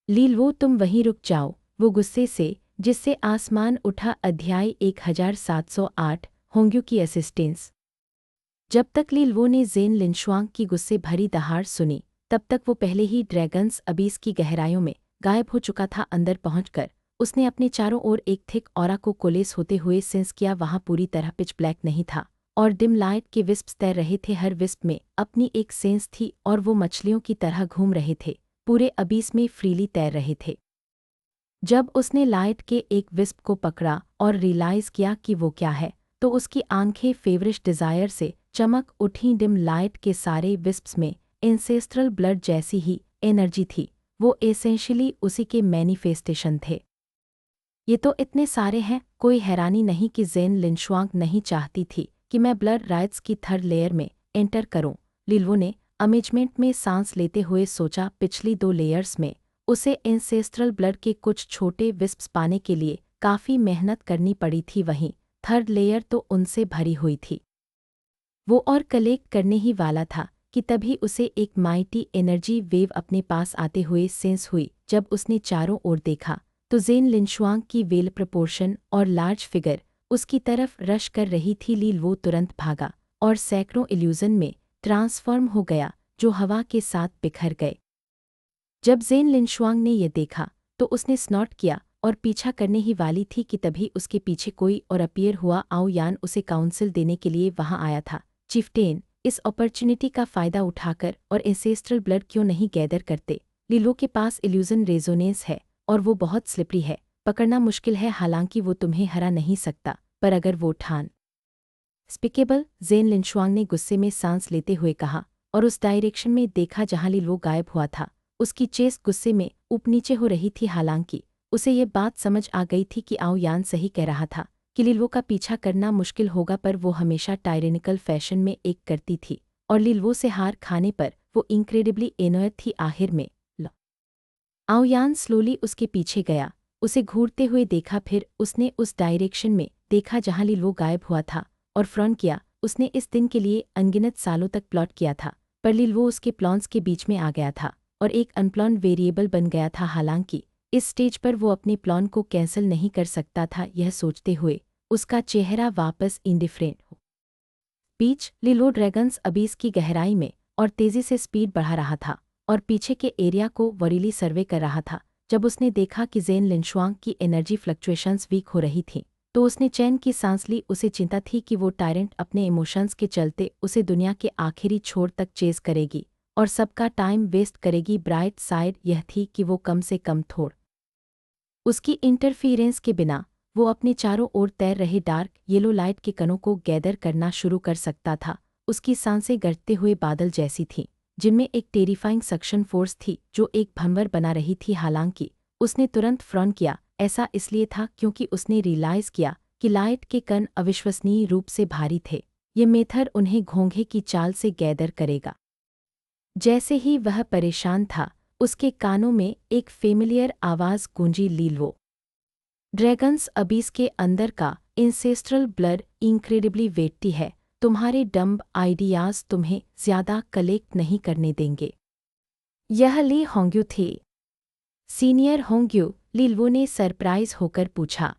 लीलवो, तुम वहीं रुक जाओ, वो गुस्से से जिससे आसमान उठा। अध्याय 1708 होंग्यू की असिस्टेंस। जब तक लीलवो ने ज़ेन लिनशुआंग की गुस्से भरी दहाड़ सुनी, तब तक वो पहले ही ड्रैगन्स अबीस की गहराइयों में गायब हो चुका था। अंदर पहुंचकर उसने अपने चारों ओर एक थिक ऑरा को कोलेस होते हुए सेंस किया। वहां पूरी तरह पिच ब्लैक नहीं था और डिम लाइट के विस्प्स तैर रहे थे। हर विस्प में अपनी एक सेंस थी और वो मछलियों की तरह घूम रहे थे, पूरे अबीस में फ्रीली तैर रहे थे। जब उसने लाइट के एक विस्प को पकड़ा और रियलाइज़ किया कि वो क्या है, तो उसकी आंखें फेवरिश डिज़ायर से चमक उठीं। डिम लाइट के सारे विस्प्स में एंसेस्ट्रल ब्लड जैसी ही एनर्जी थी। वो एसेंशियली उसी के मैनिफेस्टेशन थे। ये तो इतने सारे हैं, कोई हैरानी नहीं कि ज़ेन लिनशुआंग नहीं चाहती थी कि मैं ब्लड राइट्स की थर्ड लेयर में एंटर करूं। लीलवो ने अमेजमेंट में सांस लेते हुए सोचा पिछली 2 लेयर्स में उसे एंसेस्ट्रल ब्लड के कुछ छोटे विस्प्स पाने के लिए काफ़ी मेहनत करनी पड़ी थी, वहीं थर्ड लेयर तो उनसे भरी हुई थी। वो और कलेक्ट करने ही वाला था कि तभी उसे एक माइटी एनर्जी वेव अपने पास आते हुए सेंस हुई। जब उसने चारों ओर देखा तो ज़ेन लिनशुआंग की वेल प्रपोर्शन और लार्ज फिगर उसकी तरफ रश कर रही थी। ली वो तुरंत भागा और सैकड़ों इल्यूजन में ट्रांसफॉर्म हो गया जो हवा के साथ बिखर गए। जब ज़ेन लिनशुआंग ने यह देखा तो उसने स्नॉट किया और पीछा करने ही वाली थी कि तभी उसके पीछे कोई और अपीयर हुआ। आओ यान उसे काउंसिल देने के लिए वहां आया था। चिफ्टेन, इस अपॉर्चुनिटी का फ़ायदा उठाकर और एंसेस्ट्रल ब्लड क्यों नहीं गैदर करते? लीलो के पास इल्यूजन रेजोनेंस है और वो बहुत स्लिपरी है, पकड़ना मुश्किल है। हालांकि वो तुम्हें हरा नहीं सकता, पर अगर वो ठान स्पिकेबल, ज़ेन लिनशुआंग ने गुस्से में सांस लेते हुए कहा और उस डायरेक्शन में देखा जहां लीलो गायब हुआ था। उसकी चेस्ट गुस्से में ऊपर नीचे हो रही थी। हालांकि उसे ये बात समझ आ गई थी कि आओ यान सही कह रहा था कि लीलो का पीछा करना मुश्किल होगा, पर वो हमेशा टायरेनिकल फैशन में एक करती थी और लीलो से हार खाने पर वो इनक्रेडिबली एनोयड थी। आखिर में आओ यान स्लोली उसके पीछे गया, उसे घूरते हुए देखा। फिर उसने उस डायरेक्शन में देखा जहां लीलो गायब हुआ था और फ्रॉन किया। उसने इस दिन के लिए अनगिनत सालों तक प्लॉट किया था, पर लीलो उसके प्लॉन्स के बीच में आ गया था और एक अनप्लॉन वेरिएबल बन गया था। हालांकि इस स्टेज पर वो अपने प्लॉन को कैंसिल नहीं कर सकता था। यह सोचते हुए उसका चेहरा वापस इंडिफरेंट हो बीच लीलो ड्रैगन्स अबीस की गहराई में और तेजी से स्पीड बढ़ा रहा था और पीछे के एरिया को वरीली सर्वे कर रहा था। जब उसने देखा कि ज़ेन लिनशुआंग की एनर्जी फ्लक्चुएशंस वीक हो रही थी तो उसने चैन की सांस ली। उसे चिंता थी कि वो टायरेंट अपने इमोशंस के चलते उसे दुनिया के आखिरी छोर तक चेज करेगी और सबका टाइम वेस्ट करेगी। ब्राइट साइड यह थी कि वो कम से कम थोड़ उसकी इंटरफीरेंस के बिना वो अपने चारों ओर तैर रहे डार्क येलो लाइट के कणों को गैदर करना शुरू कर सकता था। उसकी सांसें गरजते हुए बादल जैसी थीं, जिनमें एक टेरिफाइंग सक्शन फोर्स थी जो एक भंवर बना रही थी। हालांकि उसने तुरंत फ्रॉन किया। ऐसा इसलिए था क्योंकि उसने रियलाइज़ किया कि लाइट के कण अविश्वसनीय रूप से भारी थे। ये मेथड उन्हें घोंघे की चाल से गैदर करेगा। जैसे ही वह परेशान था उसके कानों में एक फेमिलियर आवाज़ गूंजी। लीलो ड्रैगन्स अबीस के अंदर का इंसेस्ट्रल ब्लड इंक्रेडिबली वेटी है, तुम्हारे डम्ब आइडियाज़ तुम्हें ज़्यादा कलेक्ट नहीं करने देंगे। यह ली होंग्यू थी। सीनियर होंग्यू, लीलो ने सरप्राइज होकर पूछा।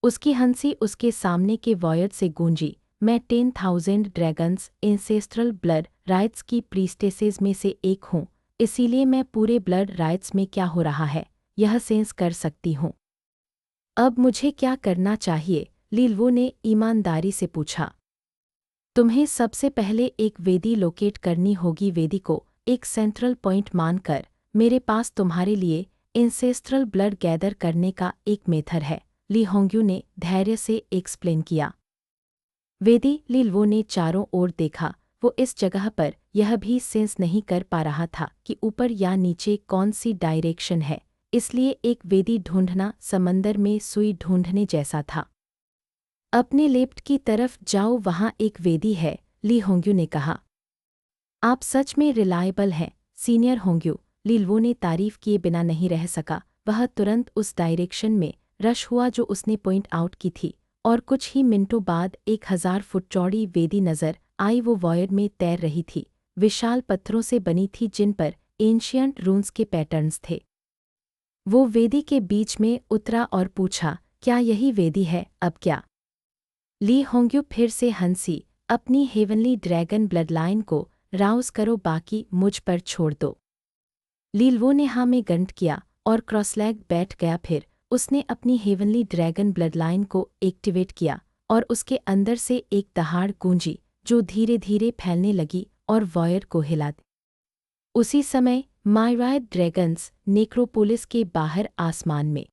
उसकी हंसी उसके सामने के वॉयड से गूंजी। मैं 10,000 ड्रैगन्स इंसेस्ट्रल ब्लड राइट्स की प्रीस्टेसेस में से एक हूँ, इसीलिए मैं पूरे ब्लड राइट्स में क्या हो रहा है यह सेंस कर सकती हूँ। अब मुझे क्या करना चाहिए? लीलो ने ईमानदारी से पूछा। तुम्हें सबसे पहले एक वेदी लोकेट करनी होगी। वेदी को एक सेंट्रल पॉइंट मानकर मेरे पास तुम्हारे लिए इंसेस्ट्रल ब्लड गैदर करने का एक मेथड है, ली होंग्यू ने धैर्य से एक्सप्लेन किया। वेदी, लीलो ने चारों ओर देखा। वो इस जगह पर यह भी सेंस नहीं कर पा रहा था कि ऊपर या नीचे कौन सी डायरेक्शन है, इसलिए एक वेदी ढूंढना समंदर में सुई ढूंढने जैसा था। अपने लेफ्ट की तरफ जाओ, वहाँ एक वेदी है, ली होंग्यू ने कहा। आप सच में रिलायबल हैं, सीनियर होंग्यू, लीलो ने तारीफ किए बिना नहीं रह सका। वह तुरंत उस डायरेक्शन में रश हुआ जो उसने पॉइंट आउट की थी और कुछ ही मिनटों बाद 1000 फुट चौड़ी वेदी नजर आई। वो वॉयड में तैर रही थी, विशाल पत्थरों से बनी थी जिन पर एंशियंट रून्स के पैटर्न्स थे। वो वेदी के बीच में उतरा और पूछा, क्या यही वेदी है? अब क्या? ली होंग्यू फिर से हंसी। अपनी हेवनली ड्रैगन ब्लडलाइन को राउज करो, बाकी मुझ पर छोड़ दो। लीलो ने हाँ में गंट किया और क्रॉसलैग बैठ गया। फिर उसने अपनी हेवनली ड्रैगन ब्लडलाइन को एक्टिवेट किया और उसके अंदर से एक दहाड़ गूंजी जो धीरे धीरे फैलने लगी और वॉयर को हिला दी। उसी समय मायराइड ड्रैगन्स नेक्रोपोलिस के बाहर आसमान में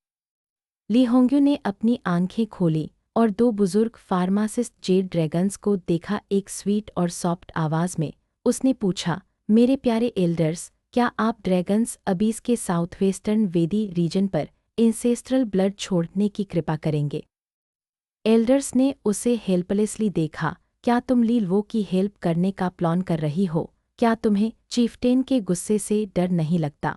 ली होंग्यू ने अपनी आंखें खोली और 2 बुजुर्ग फार्मासिस्ट जेड ड्रैगन्स को देखा। एक स्वीट और सॉफ्ट आवाज़ में उसने पूछा, मेरे प्यारे एल्डर्स, क्या आप ड्रैगन्स अबीस के साउथवेस्टर्न वेदी रीजन पर इंसेस्ट्रल ब्लड छोड़ने की कृपा करेंगे? एल्डर्स ने उसे हेल्पलेसली देखा। क्या तुम लीलो की हेल्प करने का प्लान कर रही हो? क्या तुम्हें चीफ्टेन के गुस्से से डर नहीं लगता?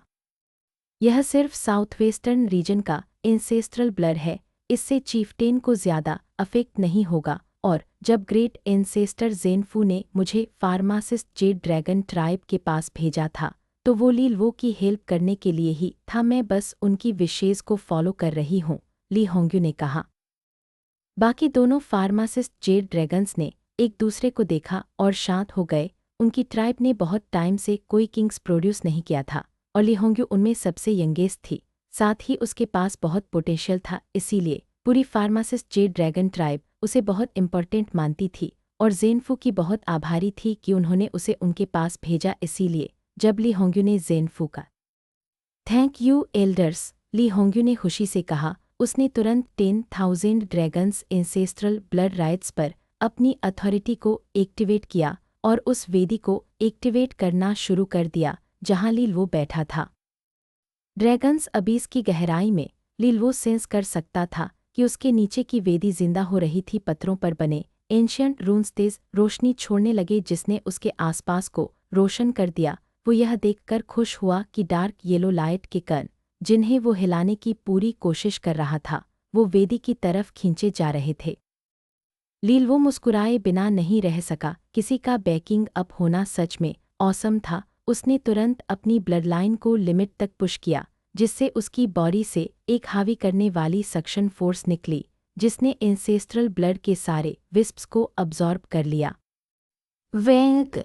यह सिर्फ साउथवेस्टर्न रीजन का एंसेस्ट्रल ब्लड है, इससे चीफ्टेन को ज़्यादा अफेक्ट नहीं होगा। और जब ग्रेट एंसेस्टर ज़ेनफू ने मुझे फार्मासिस्ट जेड ड्रैगन ट्राइब के पास भेजा था, तो वो ली वो की हेल्प करने के लिए ही था, मैं बस उनकी विशेज़ को फॉलो कर रही हूँ, ली होंग्यू ने कहा। बाकी दोनों फार्मासिस्ट जेड ड्रैगन्स ने एक दूसरे को देखा और शांत हो गए। उनकी ट्राइब ने बहुत टाइम से कोई किंग्स प्रोड्यूस नहीं किया था और ली होंग्यू उनमें सबसे यंगेस्ट थी, साथ ही उसके पास बहुत पोटेंशियल था, इसीलिए पूरी फार्मासिस्ट जेड ड्रैगन ट्राइब उसे बहुत इम्पोर्टेंट मानती थी और ज़ेनफू की बहुत आभारी थी कि उन्होंने उसे उनके पास भेजा। इसीलिए जब ली होंग्यू ने ज़ेनफू का थैंक यू एल्डर्स, ली होंग्यू ने खुशी से कहा, उसने तुरंत 10,000 ड्रैगन्स एंसेस्ट्रल ब्लड राइट्स पर अपनी अथॉरिटी को एक्टिवेट किया और उस वेदी को एक्टिवेट करना शुरू कर दिया जहां लीलवो बैठा था। ड्रैगन्स अबीस की गहराई में लीलवो सेंस कर सकता था कि उसके नीचे की वेदी जिंदा हो रही थी। पत्थरों पर बने एंशियंट रून्स तेज रोशनी छोड़ने लगे जिसने उसके आसपास को रोशन कर दिया। वो यह देखकर खुश हुआ कि डार्क येलो लाइट के कण, जिन्हें वो हिलाने की पूरी कोशिश कर रहा था, वो वेदी की तरफ खींचे जा रहे थे। लीलवो मुस्कुराए बिना नहीं रह सका, किसी का बैकिंग अप होना सच में ऑसम था। उसने तुरंत अपनी ब्लडलाइन को लिमिट तक पुश किया, जिससे उसकी बॉडी से एक हावी करने वाली सक्शन फोर्स निकली, जिसने एंसेस्ट्रल ब्लड के सारे विस्प्स को अब्जॉर्ब कर लिया। वेंक,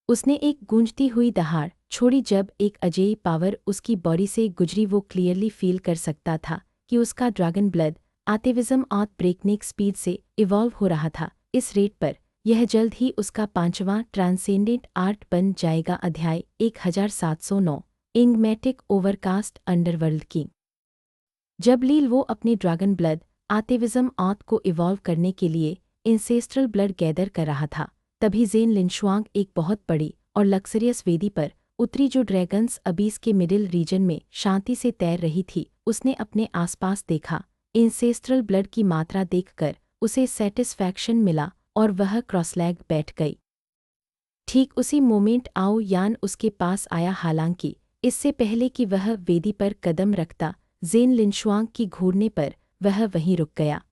उसने एक गूंजती हुई दहाड़ छोड़ी। जब एक अजेय पावर उसकी बॉडी से गुजरी, वो क्लियरली फील कर सकता था कि उसका dragon blood atavism out breakneck speed से इवॉल्व हो रहा था। इस रेट पर यह जल्द ही उसका 5वां ट्रांसेंडेंट आर्ट बन जाएगा। अध्याय 1709 इंगमेटिक ओवरकास्ट अंडरवर्ल्ड की। जब लीलवो अपने ड्रैगन ब्लड आतेविज्म आउट को इवॉल्व करने के लिए इंसेस्ट्रल ब्लड गैदर कर रहा था, तभी ज़ेन लिनशुआंग एक बहुत बड़ी और लक्सरियस वेदी पर उतरी जो ड्रैगन्स अबीस के मिडिल रीजन में शांति से तैर रही थी। उसने अपने आसपास देखा, इंसेस्ट्रल ब्लड की मात्रा देखकर उसे सेटिस्फैक्शन मिला और वह क्रॉसलैग बैठ गई। ठीक उसी मोमेंट आओ यान उसके पास आया। हालांकि इससे पहले कि वह वेदी पर कदम रखता, ज़ेन लिनशुआंग की घूरने पर वह वहीं रुक गया।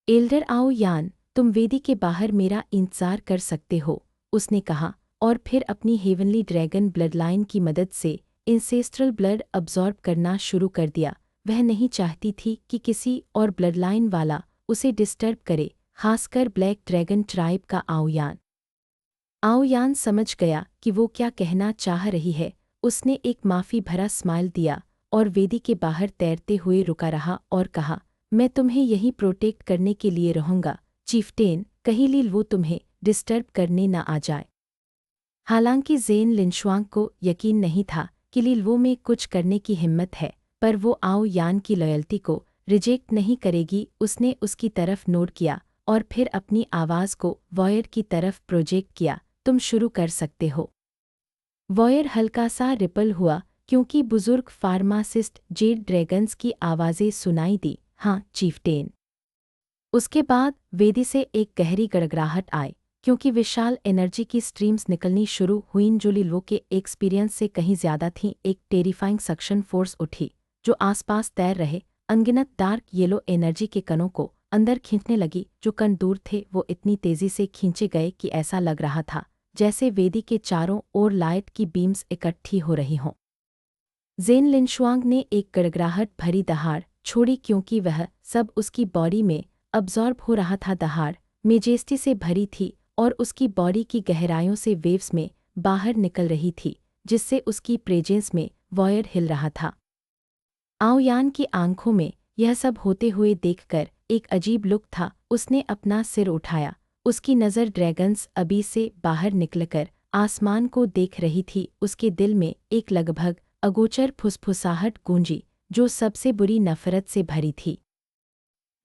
एल्डर आओ यान, तुम वेदी के बाहर मेरा इंतजार कर सकते हो, उसने कहा, और फिर अपनी हेवनली ड्रैगन ब्लडलाइन की मदद से इंसेस्ट्रल ब्लड अब्जॉर्ब करना शुरू कर दिया। वह नहीं चाहती थी कि किसी और ब्लडलाइन वाला उसे डिस्टर्ब करे, खासकर ब्लैक ड्रैगन ट्राइब का आओयान। आओयान समझ गया कि वो क्या कहना चाह रही है। उसने एक माफ़ी भरा स्माइल दिया और वेदी के बाहर तैरते हुए रुका रहा और कहा, मैं तुम्हें यहीं प्रोटेक्ट करने के लिए रहूंगा चीफ्टेन, कहीं लीलवो तुम्हें डिस्टर्ब करने न आ जाए। हालांकि ज़ेन लिनशुआंग को यकीन नहीं था कि लीलवो में कुछ करने की हिम्मत है, पर वो आओ यान की लॉयल्टी को रिजेक्ट नहीं करेगी। उसने उसकी तरफ नोट किया और फिर अपनी आवाज़ को वॉयर की तरफ प्रोजेक्ट किया, तुम शुरू कर सकते हो। वॉयर हल्का सा रिपल हुआ क्योंकि बुजुर्ग फार्मासिस्ट जेड ड्रैगन्स की आवाज़ें सुनाई दी, हाँ चीफ्टेन। उसके बाद वेदी से एक गहरी गड़गड़ाहट आई क्योंकि विशाल एनर्जी की स्ट्रीम्स निकलनी शुरू हुईं जो लीलवो के एक्सपीरियंस से कहीं ज़्यादा थीं। एक टेरिफाइंग सक्शन फोर्स उठी जो आसपास तैर रहे अनगिनत डार्क येलो एनर्जी के कणों को अंदर खींचने लगी। जो कण दूर थे वो इतनी तेज़ी से खींचे गए कि ऐसा लग रहा था जैसे वेदी के चारों ओर लाइट की बीम्स इकट्ठी हो रही हों। ज़ेन लिनशुआंग ने एक गड़गड़ाहट भरी दहाड़ छोड़ी क्योंकि वह सब उसकी बॉडी में अब्जॉर्ब हो रहा था। दहाड़ मेजेस्टी से भरी थी और उसकी बॉडी की गहराइयों से वेव्स में बाहर निकल रही थी, जिससे उसकी प्रेजेंस में वॉयर हिल रहा था। आओयान की आंखों में यह सब होते हुए देखकर एक अजीब लुक था। उसने अपना सिर उठाया, उसकी नज़र ड्रैगन्स अबीस से बाहर निकलकर आसमान को देख रही थी। उसके दिल में एक लगभग अगोचर फुसफुसाहट गूंजी जो सबसे बुरी नफरत से भरी थी।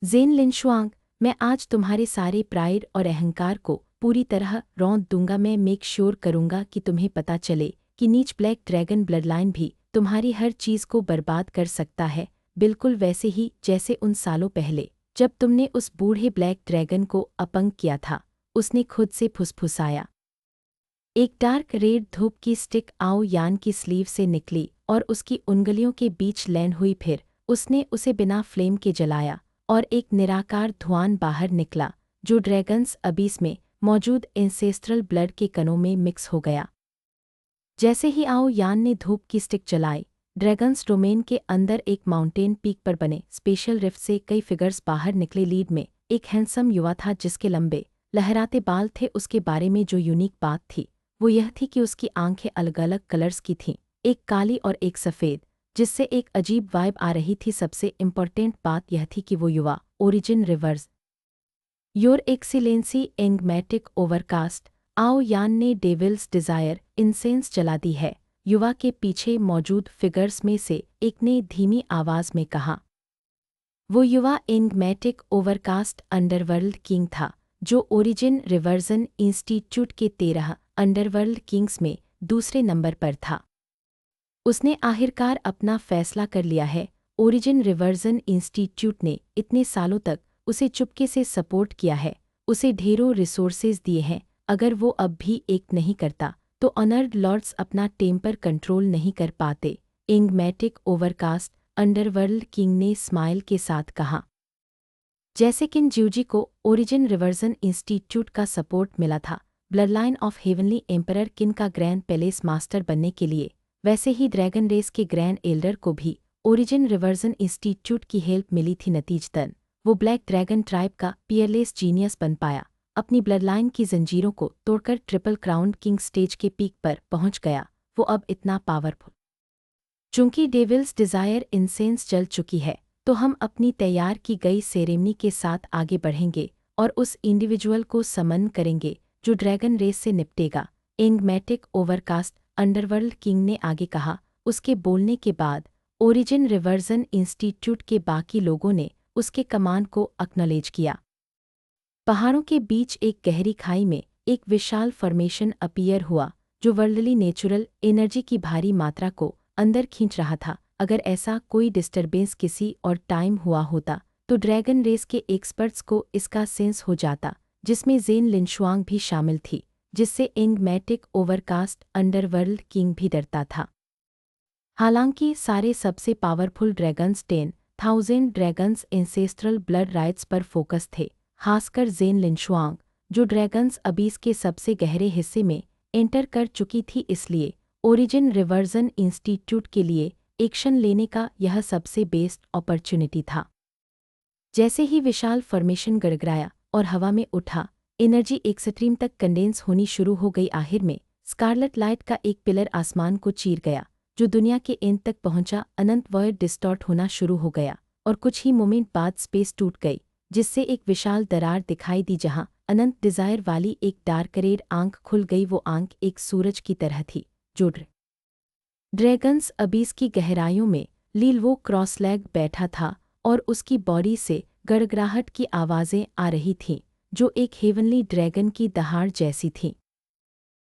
ज़ेन लिनशुआंग, मैं आज तुम्हारे सारे प्राइड और अहंकार को पूरी तरह रौंद दूंगा। मैं मेक श्योर करूंगा कि तुम्हें पता चले कि नीच ब्लैक ड्रैगन ब्लडलाइन भी तुम्हारी हर चीज़ को बर्बाद कर सकता है, बिल्कुल वैसे ही जैसे उन सालों पहले जब तुमने उस बूढ़े ब्लैक ड्रैगन को अपंग किया था, उसने खुद से फुसफुसाया। एक डार्क रेड धूप की स्टिक आओ यान की स्लीव से निकली और उसकी उंगलियों के बीच लैंड हुई। फिर उसने उसे बिना फ्लेम के जलाया और एक निराकार धुआं बाहर निकला जो ड्रैगन्स अबीस में मौजूद एंसेस्ट्रल ब्लड के कणों में मिक्स हो गया। जैसे ही आओ यान ने धूप की स्टिक जलाई, ड्रैगन्स डोमेन के अंदर एक माउंटेन पीक पर बने स्पेशल रिफ्ट से कई फिगर्स बाहर निकले। लीड में एक हैंडसम युवा था जिसके लंबे लहराते बाल थे। उसके बारे में जो यूनिक बात थी वो यह थी कि उसकी आंखें अलग अलग कलर्स की थीं, एक काली और एक सफ़ेद, जिससे एक अजीब वाइब आ रही थी। सबसे इम्पॉर्टेंट बात यह थी कि वो युवा origin reverse your excellency enigmatic overcast आओ यान ने डेविल्स डिज़ायर इंसेंस जला दी है, युवा के पीछे मौजूद फिगर्स में से एक ने धीमी आवाज़ में कहा। वो युवा एंगमेटिक ओवरकास्ट अंडरवर्ल्ड किंग था जो ओरिजिन रिवर्जन इंस्टीट्यूट के 13 अंडरवर्ल्ड किंग्स में दूसरे नंबर पर था। उसने आखिरकार अपना फैसला कर लिया है। ओरिजिन रिवर्जन इंस्टीट्यूट ने इतने सालों तक उसे चुपके से सपोर्ट किया है, उसे ढेरों रिसोर्सेज दिए हैं। अगर वो अब भी एक नहीं करता तो ऑनर्ड लॉर्ड्स अपना टेम्पर कंट्रोल नहीं कर पाते। एंगमेटिक ओवरकास्ट अंडरवर्ल्ड किंग ने स्माइल के साथ कहा। जैसे किन ज्यूजी को ओरिजिन रिवर्जन इंस्टीट्यूट का सपोर्ट मिला था ब्लडलाइन ऑफ हेवनली एम्परर किन का ग्रैंड पैलेस मास्टर बनने के लिए, वैसे ही ड्रैगन रेस के ग्रैंड एल्डर को भी ओरिजिन रिवर्जन इंस्टीट्यूट की हेल्प मिली थी। नतीजतन वो ब्लैक ड्रैगन ट्राइब का पियरलेस जीनियस बन पाया, अपनी ब्लडलाइन की जंजीरों को तोड़कर ट्रिपल क्राउन किंग स्टेज के पीक पर पहुंच गया। वो अब इतना पावरफुल। चूंकि डेविल्स डिज़ायर इंसेंस जल चुकी है तो हम अपनी तैयार की गई सेरेमनी के साथ आगे बढ़ेंगे और उस इंडिविजुअल को समन करेंगे जो ड्रैगन रेस से निपटेगा, एंगमेटिक ओवरकास्ट अंडरवर्ल्ड किंग ने आगे कहा। उसके बोलने के बाद ओरिजिन रिवर्जन इंस्टीट्यूट के बाकी लोगों ने उसके कमांड को एक्नॉलेज किया। पहाड़ों के बीच एक गहरी खाई में एक विशाल फॉर्मेशन अपीयर हुआ जो वर्ल्डली नेचुरल एनर्जी की भारी मात्रा को अंदर खींच रहा था। अगर ऐसा कोई डिस्टरबेंस किसी और टाइम हुआ होता तो ड्रैगन रेस के एक्सपर्ट्स को इसका सेंस हो जाता, जिसमें ज़ेन लिनशुआंग भी शामिल थी, जिससे एंगमेटिक ओवरकास्ट अंडरवर्ल्ड किंग भी डरता था। हालांकि सारे सबसे powerful dragons 10,000 dragons ancestral blood rights पर फोकस थे, खासकर ज़ेन लिनशुआंग जो ड्रैगन्स अबीस के सबसे गहरे हिस्से में एंटर कर चुकी थी। इसलिए ओरिजिन रिवर्जन इंस्टीट्यूट के लिए एक्शन लेने का यह सबसे बेस्ट अपॉर्चुनिटी था। जैसे ही विशाल फॉर्मेशन गड़गड़ाया और हवा में उठा, एनर्जी एक्सट्रीम तक कंडेंस होनी शुरू हो गई। आखिर में स्कारलेट लाइट का एक पिलर आसमान को चीर गया जो दुनिया के एंड तक पहुंचा। अनंत वॉइड डिस्टॉर्ट होना शुरू हो गया और कुछ ही मोमेंट बाद स्पेस टूट गई, जिससे एक विशाल दरार दिखाई दी जहां अनंत डिज़ायर वाली एक डार्क रेड आंख खुल गई। वो आंख एक सूरज की तरह थी जो ड्रैगन्स अबीस की गहराइयों में लील वो क्रॉस लेग बैठा था और उसकी बॉडी से गड़गड़ाहट की आवाज़ें आ रही थीं जो एक हेवनली ड्रैगन की दहाड़ जैसी थीं।